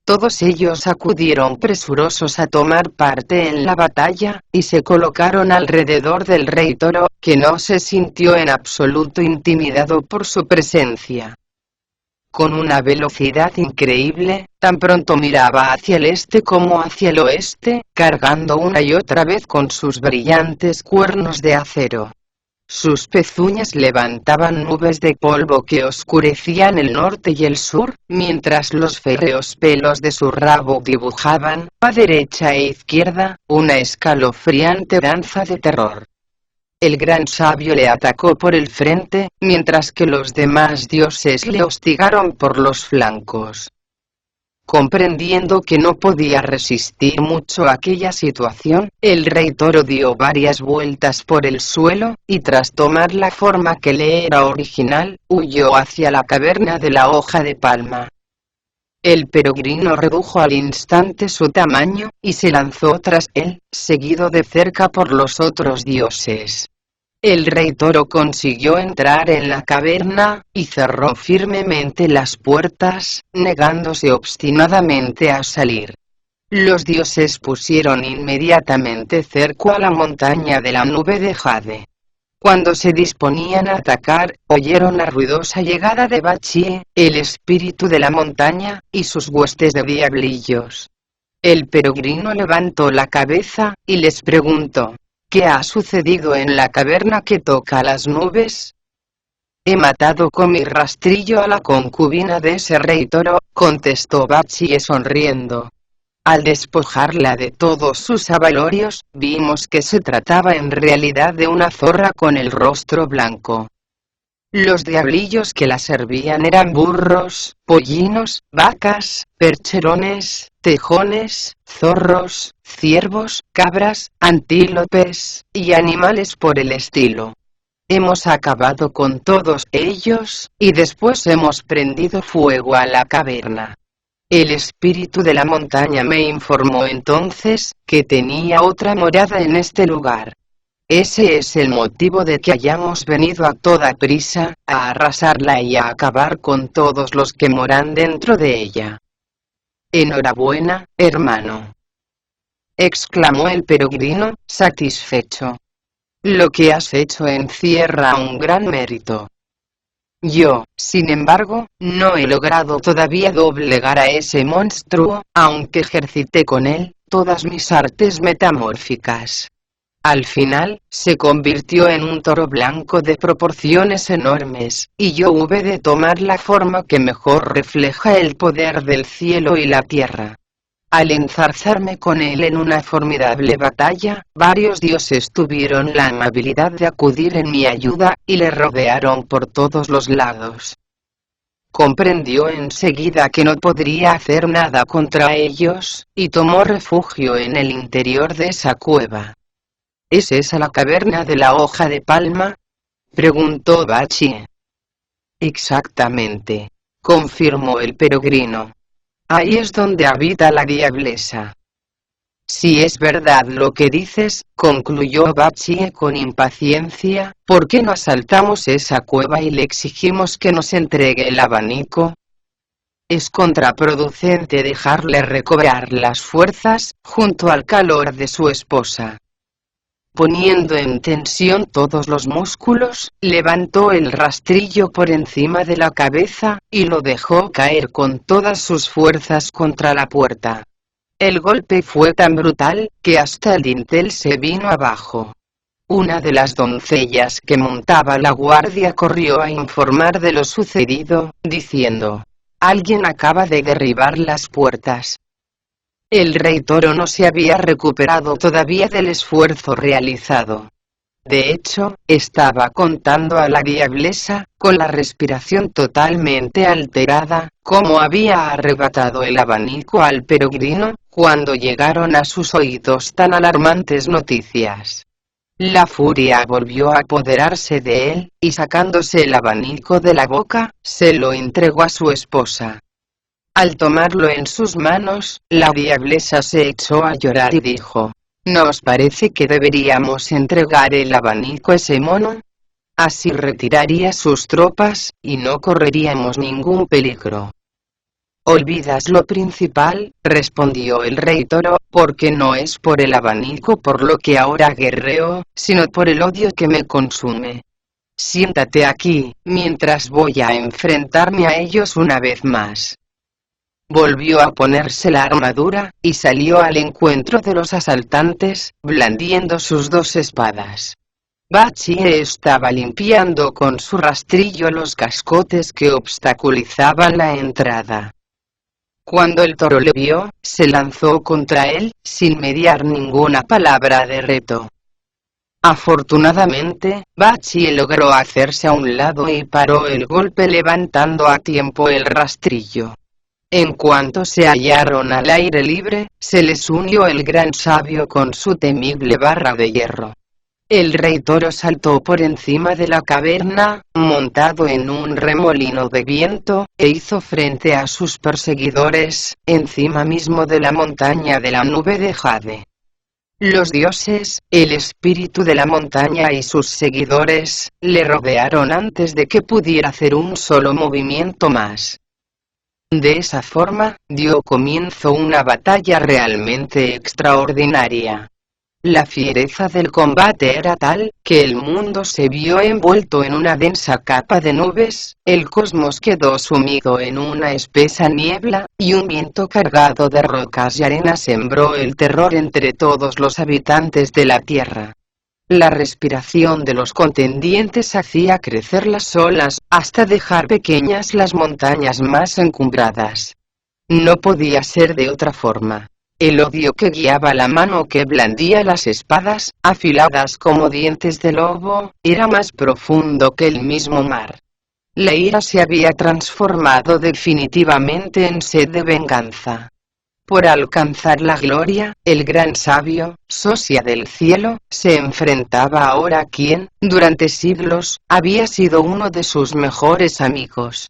Todos ellos acudieron presurosos a tomar parte en la batalla, y se colocaron alrededor del rey toro, que no se sintió en absoluto intimidado por su presencia. Con una velocidad increíble, tan pronto miraba hacia el este como hacia el oeste, cargando una y otra vez con sus brillantes cuernos de acero. Sus pezuñas levantaban nubes de polvo que oscurecían el norte y el sur, mientras los férreos pelos de su rabo dibujaban, a derecha e izquierda, una escalofriante danza de terror. El gran sabio le atacó por el frente, mientras que los demás dioses le hostigaron por los flancos. Comprendiendo que no podía resistir mucho aquella situación, el rey toro dio varias vueltas por el suelo, y tras tomar la forma que le era original, huyó hacia la caverna de la hoja de palma. El peregrino redujo al instante su tamaño, y se lanzó tras él, seguido de cerca por los otros dioses. El rey toro consiguió entrar en la caverna, y cerró firmemente las puertas, negándose obstinadamente a salir. Los dioses pusieron inmediatamente cerco a la montaña de la nube de jade. Cuando se disponían a atacar, oyeron la ruidosa llegada de Bachie, el espíritu de la montaña, y sus huestes de diablillos. El peregrino levantó la cabeza, y les preguntó: ¿qué ha sucedido en la caverna que toca las nubes? He matado con mi rastrillo a la concubina de ese rey toro, contestó Bachie sonriendo. Al despojarla de todos sus avalorios, vimos que se trataba en realidad de una zorra con el rostro blanco. Los diablillos que la servían eran burros, pollinos, vacas, percherones, tejones, zorros, ciervos, cabras, antílopes, y animales por el estilo. Hemos acabado con todos ellos, y después hemos prendido fuego a la caverna. El espíritu de la montaña me informó entonces, que tenía otra morada en este lugar. Ese es el motivo de que hayamos venido a toda prisa, a arrasarla y a acabar con todos los que moran dentro de ella. Enhorabuena, hermano, exclamó el peregrino, satisfecho. Lo que has hecho encierra un gran mérito. Yo, sin embargo, no he logrado todavía doblegar a ese monstruo, aunque ejercité con él todas mis artes metamórficas. Al final, se convirtió en un toro blanco de proporciones enormes, y yo hube de tomar la forma que mejor refleja el poder del cielo y la tierra. Al enzarzarme con él en una formidable batalla, varios dioses tuvieron la amabilidad de acudir en mi ayuda, y le rodearon por todos los lados. Comprendió enseguida que no podría hacer nada contra ellos, y tomó refugio en el interior de esa cueva. ¿Es esa la caverna de la hoja de palma?, preguntó Bachie. Exactamente, confirmó el peregrino. Ahí es donde habita la diablesa. Si es verdad lo que dices, concluyó Bachie con impaciencia, ¿por qué no asaltamos esa cueva y le exigimos que nos entregue el abanico? Es contraproducente dejarle recobrar las fuerzas, junto al calor de su esposa. Poniendo en tensión todos los músculos, levantó el rastrillo por encima de la cabeza, y lo dejó caer con todas sus fuerzas contra la puerta. El golpe fue tan brutal, que hasta el dintel se vino abajo. Una de las doncellas que montaba la guardia corrió a informar de lo sucedido, diciendo: «Alguien acaba de derribar las puertas». El rey toro no se había recuperado todavía del esfuerzo realizado. De hecho, estaba contando a la diablesa, con la respiración totalmente alterada, cómo había arrebatado el abanico al peregrino, cuando llegaron a sus oídos tan alarmantes noticias. La furia volvió a apoderarse de él, y sacándose el abanico de la boca, se lo entregó a su esposa. Al tomarlo en sus manos, la diablesa se echó a llorar y dijo: ¿No os parece que deberíamos entregar el abanico a ese mono? Así retiraría sus tropas, y no correríamos ningún peligro. Olvidas lo principal, respondió el rey toro, porque no es por el abanico por lo que ahora guerreo, sino por el odio que me consume. Siéntate aquí, mientras voy a enfrentarme a ellos una vez más. Volvió a ponerse la armadura, y salió al encuentro de los asaltantes, blandiendo sus dos espadas. Bachie estaba limpiando con su rastrillo los cascotes que obstaculizaban la entrada. Cuando el toro le vio, se lanzó contra él, sin mediar ninguna palabra de reto. Afortunadamente, Bachie logró hacerse a un lado y paró el golpe levantando a tiempo el rastrillo. En cuanto se hallaron al aire libre, se les unió el gran sabio con su temible barra de hierro. El rey toro saltó por encima de la caverna, montado en un remolino de viento, e hizo frente a sus perseguidores, encima mismo de la montaña de la nube de jade. Los dioses, el espíritu de la montaña y sus seguidores, le rodearon antes de que pudiera hacer un solo movimiento más. De esa forma, dio comienzo una batalla realmente extraordinaria. La fiereza del combate era tal, que el mundo se vio envuelto en una densa capa de nubes, el cosmos quedó sumido en una espesa niebla, y un viento cargado de rocas y arena sembró el terror entre todos los habitantes de la tierra. La respiración de los contendientes hacía crecer las olas, hasta dejar pequeñas las montañas más encumbradas. No podía ser de otra forma. El odio que guiaba la mano que blandía las espadas, afiladas como dientes de lobo, era más profundo que el mismo mar. La ira se había transformado definitivamente en sed de venganza. Por alcanzar la gloria, el gran sabio, socia del cielo, se enfrentaba ahora a quien, durante siglos, había sido uno de sus mejores amigos.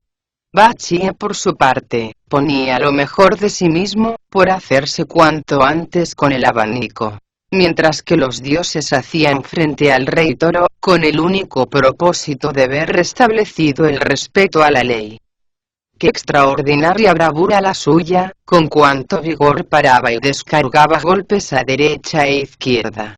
Bachie por su parte, ponía lo mejor de sí mismo, por hacerse cuanto antes con el abanico. Mientras que los dioses hacían frente al rey toro, con el único propósito de ver restablecido el respeto a la ley. Qué extraordinaria bravura la suya, con cuánto vigor paraba y descargaba golpes a derecha e izquierda.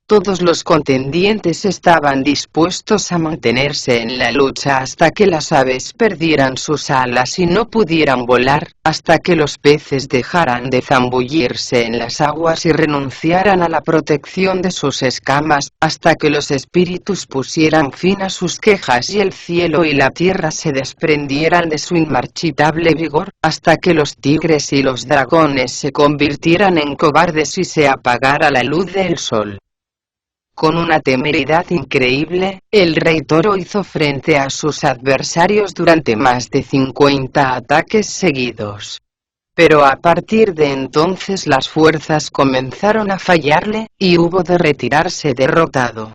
Todos los contendientes estaban dispuestos a mantenerse en la lucha hasta que las aves perdieran sus alas y no pudieran volar, hasta que los peces dejaran de zambullirse en las aguas y renunciaran a la protección de sus escamas, hasta que los espíritus pusieran fin a sus quejas y el cielo y la tierra se desprendieran de su inmarchitable vigor, hasta que los tigres y los dragones se convirtieran en cobardes y se apagara la luz del sol. Con una temeridad increíble, el rey toro hizo frente a sus adversarios durante más de 50 ataques seguidos. Pero a partir de entonces las fuerzas comenzaron a fallarle, y hubo de retirarse derrotado.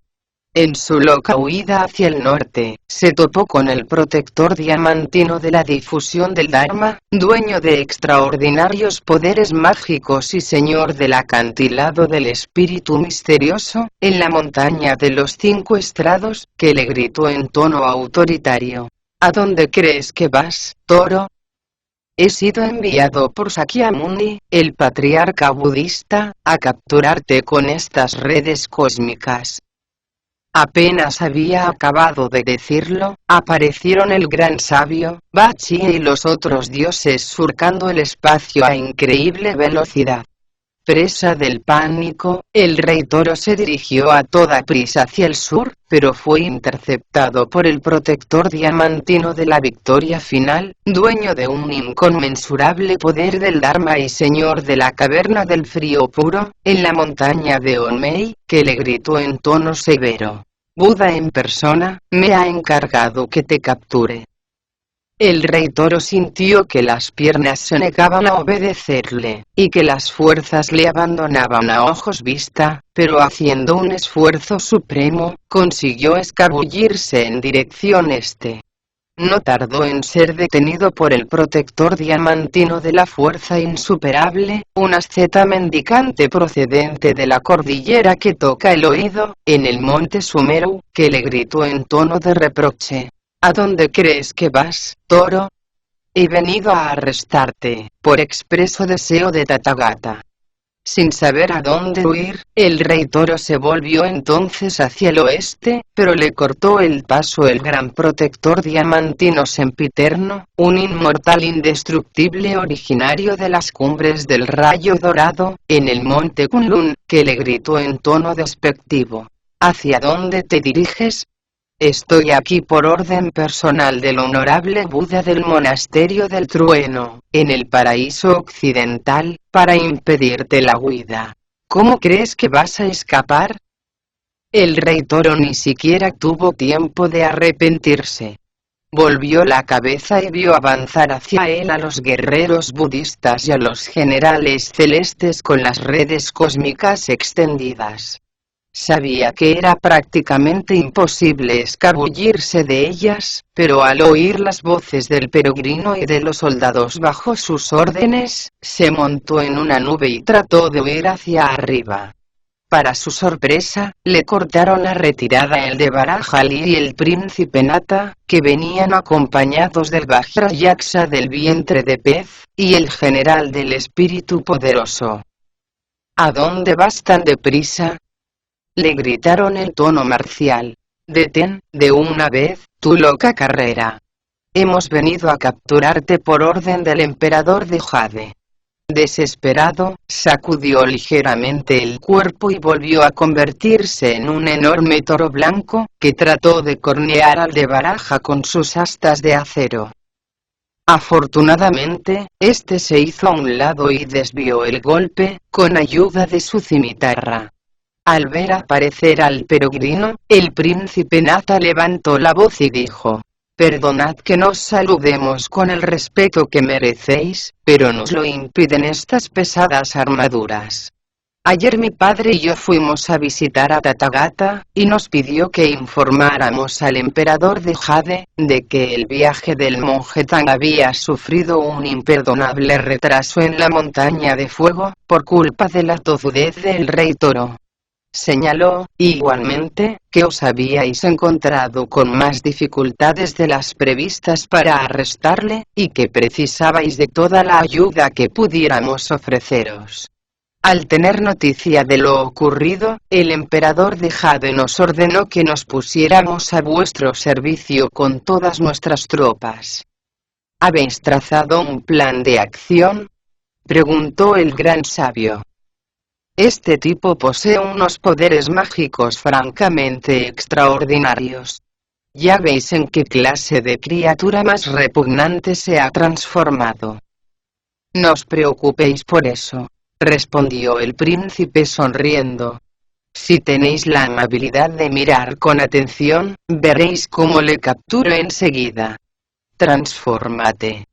En su loca huida hacia el norte, se topó con el protector diamantino de la difusión del Dharma, dueño de extraordinarios poderes mágicos y señor del acantilado del espíritu misterioso, en la montaña de los 5 estrados, que le gritó en tono autoritario: ¿A dónde crees que vas, toro? He sido enviado por Sakyamuni, el patriarca budista, a capturarte con estas redes cósmicas. Apenas había acabado de decirlo, aparecieron el gran sabio, Bachie y los otros dioses surcando el espacio a increíble velocidad. Presa del pánico, el rey toro se dirigió a toda prisa hacia el sur, pero fue interceptado por el protector diamantino de la victoria final, dueño de un inconmensurable poder del Dharma y señor de la caverna del frío puro, en la montaña de Onmei, que le gritó en tono severo: Buda en persona, me ha encargado que te capture. El rey toro sintió que las piernas se negaban a obedecerle, y que las fuerzas le abandonaban a ojos vista, pero haciendo un esfuerzo supremo, consiguió escabullirse en dirección este. No tardó en ser detenido por el protector diamantino de la fuerza insuperable, un asceta mendicante procedente de la cordillera que toca el oído, en el monte Sumeru, que le gritó en tono de reproche: ¿A dónde crees que vas, toro? He venido a arrestarte, por expreso deseo de Tathagata. Sin saber a dónde huir, el rey toro se volvió entonces hacia el oeste, pero le cortó el paso el gran protector diamantino sempiterno, un inmortal indestructible originario de las cumbres del rayo dorado, en el monte Kunlun, que le gritó en tono despectivo: ¿Hacia dónde te diriges? Estoy aquí por orden personal del honorable Buda del Monasterio del Trueno, en el paraíso occidental, para impedirte la huida. ¿Cómo crees que vas a escapar? El rey toro ni siquiera tuvo tiempo de arrepentirse. Volvió la cabeza y vio avanzar hacia él a los guerreros budistas y a los generales celestes con las redes cósmicas extendidas. Sabía que era prácticamente imposible escabullirse de ellas, pero al oír las voces del peregrino y de los soldados bajo sus órdenes, se montó en una nube y trató de huir hacia arriba. Para su sorpresa, le cortaron la retirada el de Barajali y el príncipe Nata, que venían acompañados del Vajrayaksa del vientre de pez, y el general del espíritu poderoso. ¿A dónde vas tan deprisa? Le gritaron en tono marcial. Detén, de una vez, tu loca carrera. Hemos venido a capturarte por orden del emperador de Jade. Desesperado, sacudió ligeramente el cuerpo y volvió a convertirse en un enorme toro blanco, que trató de cornear al de Baraja con sus astas de acero. Afortunadamente, este se hizo a un lado y desvió el golpe, con ayuda de su cimitarra. Al ver aparecer al peregrino, el príncipe Nata levantó la voz y dijo: «Perdonad que nos saludemos con el respeto que merecéis, pero nos lo impiden estas pesadas armaduras. Ayer mi padre y yo fuimos a visitar a Tathagata, y nos pidió que informáramos al emperador de Jade, de que el viaje del monje Tang había sufrido un imperdonable retraso en la montaña de fuego, por culpa de la tozudez del rey toro. Señaló, igualmente, que os habíais encontrado con más dificultades de las previstas para arrestarle, y que precisabais de toda la ayuda que pudiéramos ofreceros. Al tener noticia de lo ocurrido, el emperador de Jade nos ordenó que nos pusiéramos a vuestro servicio con todas nuestras tropas». «¿Habéis trazado un plan de acción?», preguntó el gran sabio. «Este tipo posee unos poderes mágicos francamente extraordinarios. Ya veis en qué clase de criatura más repugnante se ha transformado». «No os preocupéis por eso», respondió el príncipe sonriendo. «Si tenéis la amabilidad de mirar con atención, veréis cómo le capturo enseguida. Transfórmate»,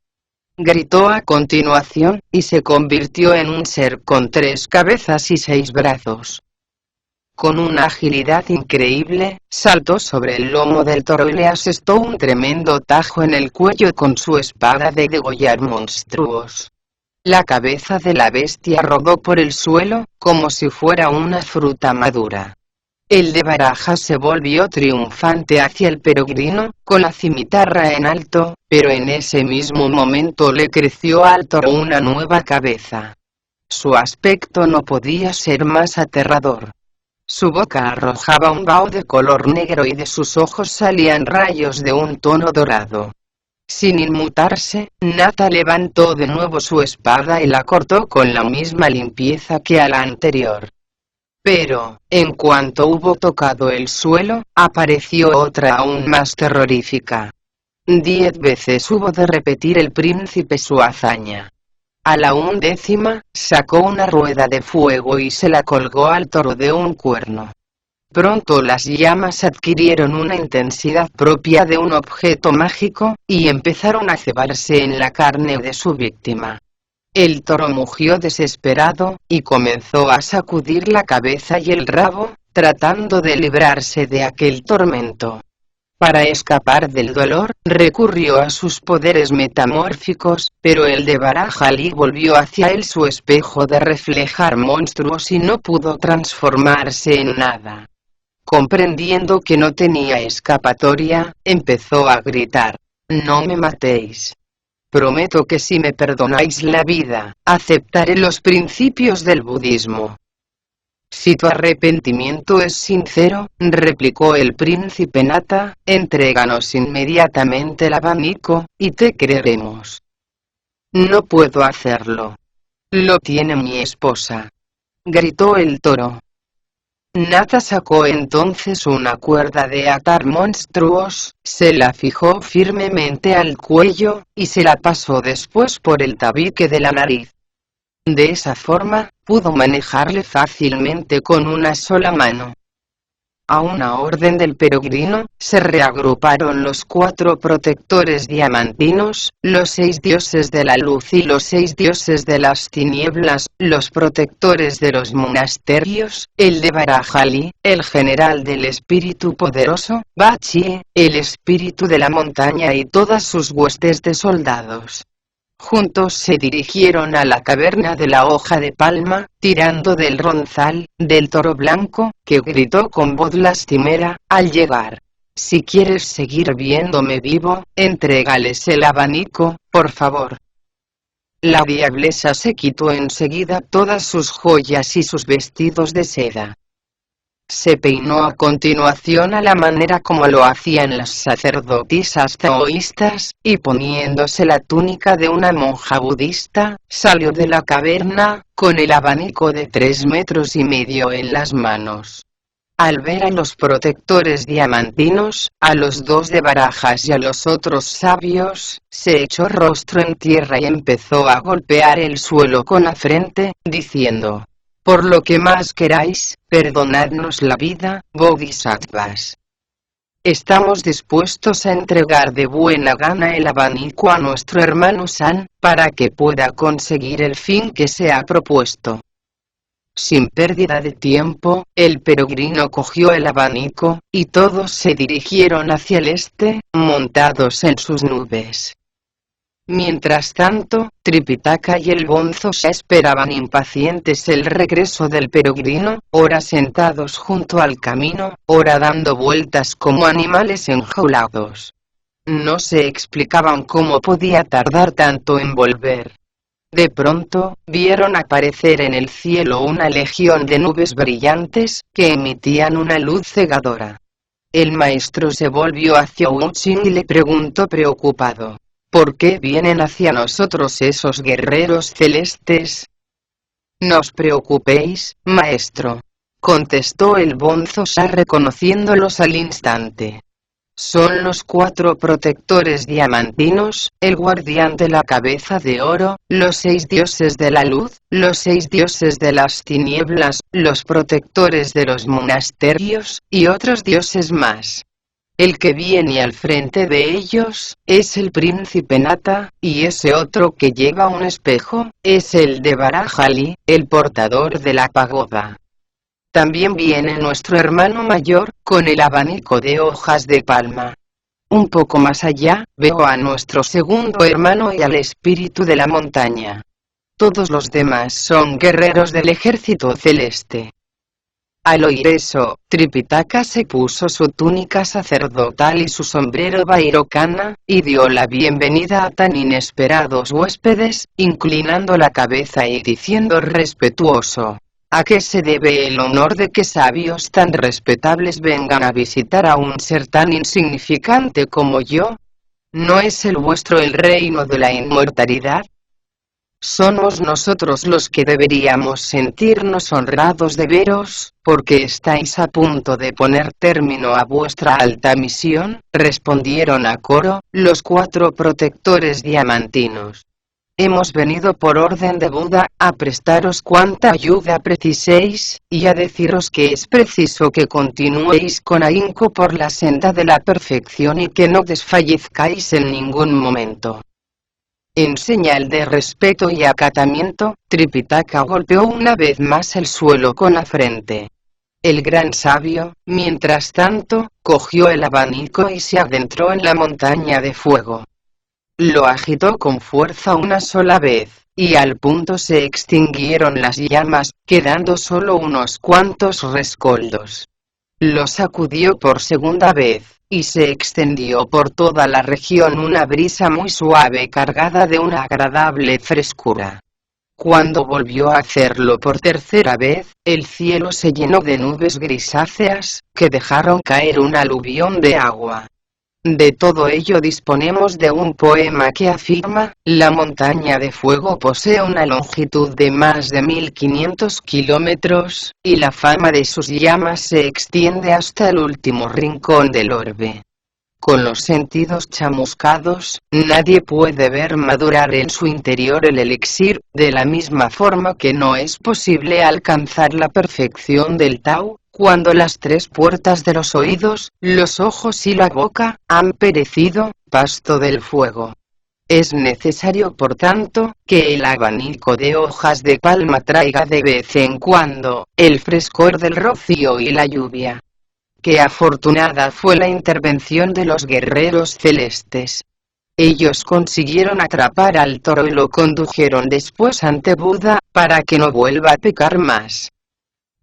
gritó a continuación, y se convirtió en un ser con 3 cabezas y 6 brazos. Con una agilidad increíble, saltó sobre el lomo del toro y le asestó un tremendo tajo en el cuello con su espada de degollar monstruos. La cabeza de la bestia rodó por el suelo, como si fuera una fruta madura. El de Baraja se volvió triunfante hacia el peregrino, con la cimitarra en alto, pero en ese mismo momento le creció al toro una nueva cabeza. Su aspecto no podía ser más aterrador. Su boca arrojaba un vaho de color negro y de sus ojos salían rayos de un tono dorado. Sin inmutarse, Nata levantó de nuevo su espada y la cortó con la misma limpieza que a la anterior. Pero, en cuanto hubo tocado el suelo, apareció otra aún más terrorífica. 10 veces hubo de repetir el príncipe su hazaña. A la 11ª, sacó una rueda de fuego y se la colgó al toro de un cuerno. Pronto las llamas adquirieron una intensidad propia de un objeto mágico, y empezaron a cebarse en la carne de su víctima. El toro mugió desesperado, y comenzó a sacudir la cabeza y el rabo, tratando de librarse de aquel tormento. Para escapar del dolor, recurrió a sus poderes metamórficos, pero el de Barajali volvió hacia él su espejo de reflejar monstruos y no pudo transformarse en nada. Comprendiendo que no tenía escapatoria, empezó a gritar: «No me matéis. Prometo que si me perdonáis la vida, aceptaré los principios del budismo». «Si tu arrepentimiento es sincero», replicó el príncipe Nata, «entréganos inmediatamente el abanico, y te creeremos». «No puedo hacerlo. Lo tiene mi esposa», gritó el toro. Nata sacó entonces una cuerda de atar monstruos, se la fijó firmemente al cuello, y se la pasó después por el tabique de la nariz. De esa forma, pudo manejarle fácilmente con una sola mano. A una orden del peregrino, se reagruparon los 4 protectores diamantinos, los 6 dioses de la luz y los 6 dioses de las tinieblas, los protectores de los monasterios, el de Barajali, el general del espíritu poderoso, Bachie, el espíritu de la montaña y todas sus huestes de soldados. Juntos se dirigieron a la caverna de la hoja de palma, tirando del ronzal, del toro blanco, que gritó con voz lastimera, al llegar. Si quieres seguir viéndome vivo, entrégales el abanico, por favor. La diablesa se quitó enseguida todas sus joyas y sus vestidos de seda. Se peinó a continuación a la manera como lo hacían las sacerdotisas taoístas, y poniéndose la túnica de una monja budista, salió de la caverna, con el abanico de 3,5 metros en las manos. Al ver a los protectores diamantinos, a los 2 de barajas y a los otros sabios, se echó rostro en tierra y empezó a golpear el suelo con la frente, diciendo: por lo que más queráis, perdonadnos la vida, bodhisattvas. Estamos dispuestos a entregar de buena gana el abanico a nuestro hermano San, para que pueda conseguir el fin que se ha propuesto. Sin pérdida de tiempo, el peregrino cogió el abanico, y todos se dirigieron hacia el este, montados en sus nubes. Mientras tanto, Tripitaka y el bonzo ya esperaban impacientes el regreso del peregrino, ora sentados junto al camino, ora dando vueltas como animales enjaulados. No se explicaban cómo podía tardar tanto en volver. De pronto, vieron aparecer en el cielo una legión de nubes brillantes, que emitían una luz cegadora. El maestro se volvió hacia Wuxing y le preguntó preocupado: ¿por qué vienen hacia nosotros esos guerreros celestes? No os preocupéis, maestro, contestó el bonzo ya reconociéndolos al instante. Son los 4 protectores diamantinos, el guardián de la cabeza de oro, los 6 dioses de la luz, los 6 dioses de las tinieblas, los protectores de los monasterios, y otros dioses más. El que viene al frente de ellos, es el príncipe Nata, y ese otro que lleva un espejo, es el de Barajali, el portador de la pagoda. También viene nuestro hermano mayor, con el abanico de hojas de palma. Un poco más allá, veo a nuestro segundo hermano y al espíritu de la montaña. Todos los demás son guerreros del ejército celeste. Al oír eso, Tripitaka se puso su túnica sacerdotal y su sombrero Vairocana, y dio la bienvenida a tan inesperados huéspedes, inclinando la cabeza y diciendo respetuoso: ¿a qué se debe el honor de que sabios tan respetables vengan a visitar a un ser tan insignificante como yo? ¿No es el vuestro el reino de la inmortalidad? Somos nosotros los que deberíamos sentirnos honrados de veros, porque estáis a punto de poner término a vuestra alta misión, respondieron a coro, los 4 protectores diamantinos. Hemos venido por orden de Buda, a prestaros cuanta ayuda preciséis, y a deciros que es preciso que continuéis con ahínco por la senda de la perfección y que no desfallezcáis en ningún momento. En señal de respeto y acatamiento, Tripitaka golpeó una vez más el suelo con la frente. El gran sabio, mientras tanto, cogió el abanico y se adentró en la montaña de fuego. Lo agitó con fuerza una sola vez, y al punto se extinguieron las llamas, quedando solo unos cuantos rescoldos. Lo sacudió por segunda vez, y se extendió por toda la región una brisa muy suave cargada de una agradable frescura. Cuando volvió a hacerlo por tercera vez, el cielo se llenó de nubes grisáceas, que dejaron caer un aluvión de agua. De todo ello disponemos de un poema que afirma: la montaña de fuego posee una longitud de más de 1500 kilómetros, y la fama de sus llamas se extiende hasta el último rincón del orbe. Con los sentidos chamuscados, nadie puede ver madurar en su interior el elixir, de la misma forma que no es posible alcanzar la perfección del Tao, cuando las tres puertas de los oídos, los ojos y la boca, han perecido, pasto del fuego. Es necesario por tanto, que el abanico de hojas de palma traiga de vez en cuando, el frescor del rocío y la lluvia. Qué afortunada fue la intervención de los guerreros celestes. Ellos consiguieron atrapar al toro y lo condujeron después ante Buda, para que no vuelva a pecar más.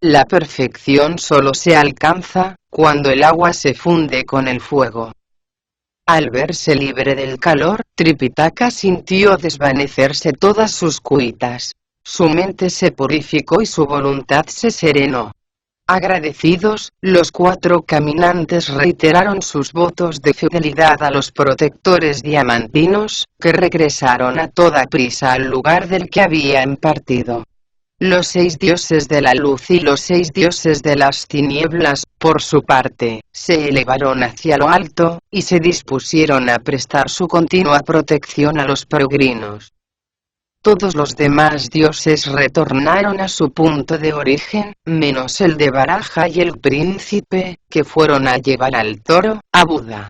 La perfección solo se alcanza, cuando el agua se funde con el fuego. Al verse libre del calor, Tripitaka sintió desvanecerse todas sus cuitas. Su mente se purificó y su voluntad se serenó. Agradecidos, los cuatro caminantes reiteraron sus votos de fidelidad a los protectores diamantinos, que regresaron a toda prisa al lugar del que habían partido. Los 6 dioses de la luz y los 6 dioses de las tinieblas, por su parte, se elevaron hacia lo alto, y se dispusieron a prestar su continua protección a los peregrinos. Todos los demás dioses retornaron a su punto de origen, menos el de Baraja y el príncipe, que fueron a llevar al toro, a Buda.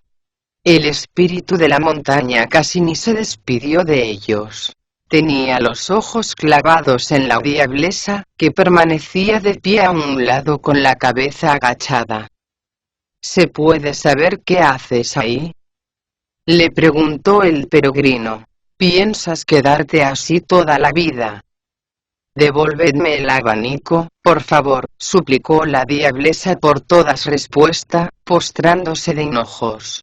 El espíritu de la montaña casi ni se despidió de ellos. Tenía los ojos clavados en la diablesa, que permanecía de pie a un lado con la cabeza agachada. ¿Se puede saber qué haces ahí?, le preguntó el peregrino. ¿Piensas quedarte así toda la vida? Devolvedme el abanico, por favor, suplicó la diablesa por todas respuesta, postrándose de hinojos.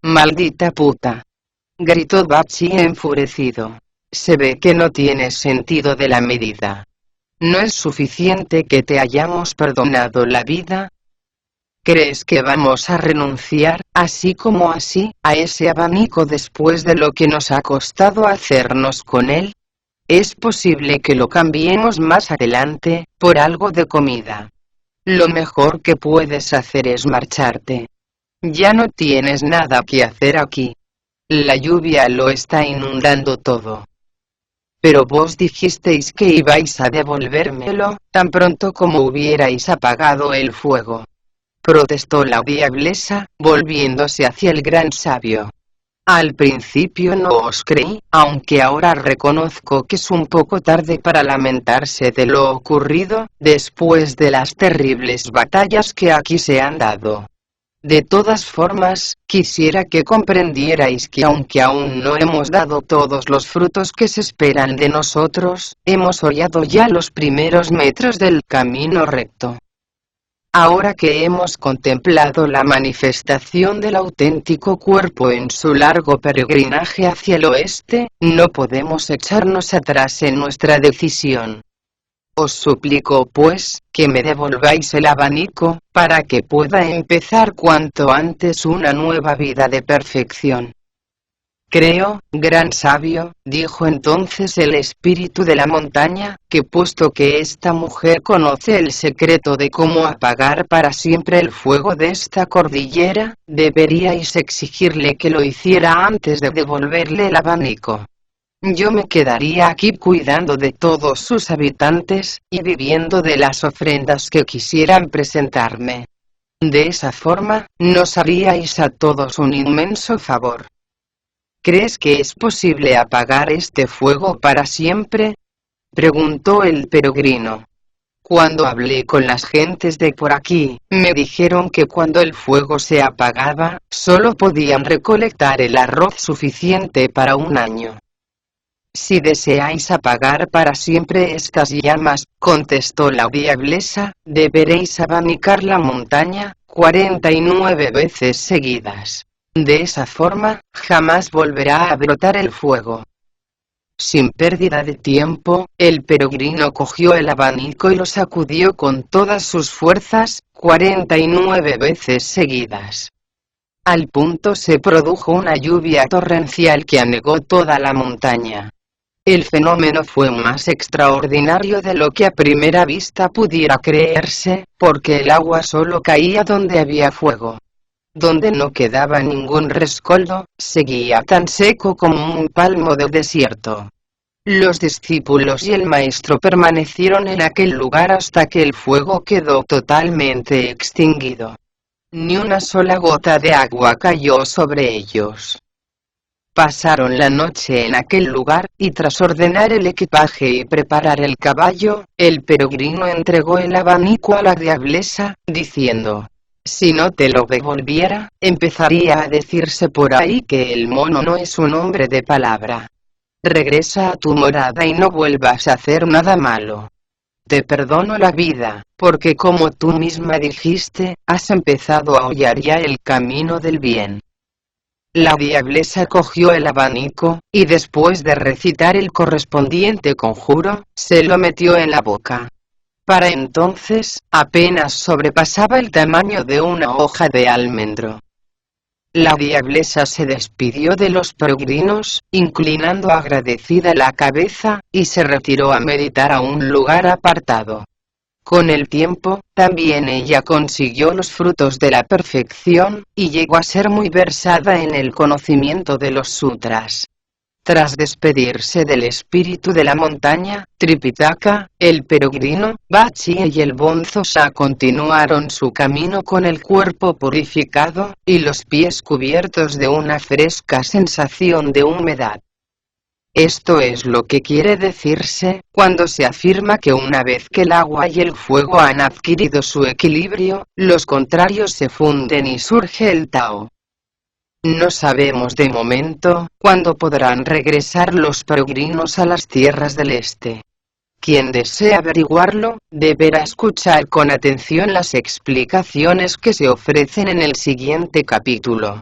Maldita puta, gritó Bachi enfurecido. Se ve que no tienes sentido de la medida. ¿No es suficiente que te hayamos perdonado la vida? ¿Crees que vamos a renunciar, así como así, a ese abanico después de lo que nos ha costado hacernos con él? Es posible que lo cambiemos más adelante, por algo de comida. Lo mejor que puedes hacer es marcharte. Ya no tienes nada que hacer aquí. La lluvia lo está inundando todo. Pero vos dijisteis que ibais a devolvérmelo, tan pronto como hubierais apagado el fuego, protestó la diablesa, volviéndose hacia el gran sabio. Al principio no os creí, aunque ahora reconozco que es un poco tarde para lamentarse de lo ocurrido, después de las terribles batallas que aquí se han dado. De todas formas, quisiera que comprendierais que aunque aún no hemos dado todos los frutos que se esperan de nosotros, hemos hollado ya los primeros metros del camino recto. Ahora que hemos contemplado la manifestación del auténtico cuerpo en su largo peregrinaje hacia el oeste, no podemos echarnos atrás en nuestra decisión. Os suplico pues, que me devolváis el abanico, para que pueda empezar cuanto antes una nueva vida de perfección. Creo, gran sabio, dijo entonces el espíritu de la montaña, que puesto que esta mujer conoce el secreto de cómo apagar para siempre el fuego de esta cordillera, deberíais exigirle que lo hiciera antes de devolverle el abanico. Yo me quedaría aquí cuidando de todos sus habitantes, y viviendo de las ofrendas que quisieran presentarme. De esa forma, nos haríais a todos un inmenso favor. ¿Crees que es posible apagar este fuego para siempre?, preguntó el peregrino. Cuando hablé con las gentes de por aquí, me dijeron que cuando el fuego se apagaba, solo podían recolectar el arroz suficiente para un año. Si deseáis apagar para siempre estas llamas, contestó la diablesa, deberéis abanicar la montaña, 49 veces seguidas. De esa forma, jamás volverá a brotar el fuego. Sin pérdida de tiempo, el peregrino cogió el abanico y lo sacudió con todas sus fuerzas, 49 veces seguidas. Al punto se produjo una lluvia torrencial que anegó toda la montaña. El fenómeno fue más extraordinario de lo que a primera vista pudiera creerse, porque el agua solo caía donde había fuego. Donde no quedaba ningún rescoldo, seguía tan seco como un palmo de desierto. Los discípulos y el maestro permanecieron en aquel lugar hasta que el fuego quedó totalmente extinguido. Ni una sola gota de agua cayó sobre ellos. Pasaron la noche en aquel lugar, y tras ordenar el equipaje y preparar el caballo, el peregrino entregó el abanico a la diablesa, diciendo: si no te lo devolviera, empezaría a decirse por ahí que el mono no es un hombre de palabra. Regresa a tu morada y no vuelvas a hacer nada malo. Te perdono la vida, porque como tú misma dijiste, has empezado a hollar ya el camino del bien. La diablesa cogió el abanico, y después de recitar el correspondiente conjuro, se lo metió en la boca. Para entonces, apenas sobrepasaba el tamaño de una hoja de almendro. La diablesa se despidió de los peregrinos, inclinando agradecida la cabeza, y se retiró a meditar a un lugar apartado. Con el tiempo, también ella consiguió los frutos de la perfección, y llegó a ser muy versada en el conocimiento de los sutras. Tras despedirse del espíritu de la montaña, Tripitaka, el peregrino, Bachie y el Bonzosa continuaron su camino con el cuerpo purificado, y los pies cubiertos de una fresca sensación de humedad. Esto es lo que quiere decirse, cuando se afirma que una vez que el agua y el fuego han adquirido su equilibrio, los contrarios se funden y surge el Tao. No sabemos de momento, cuándo podrán regresar los peregrinos a las tierras del este. Quien desee averiguarlo, deberá escuchar con atención las explicaciones que se ofrecen en el siguiente capítulo.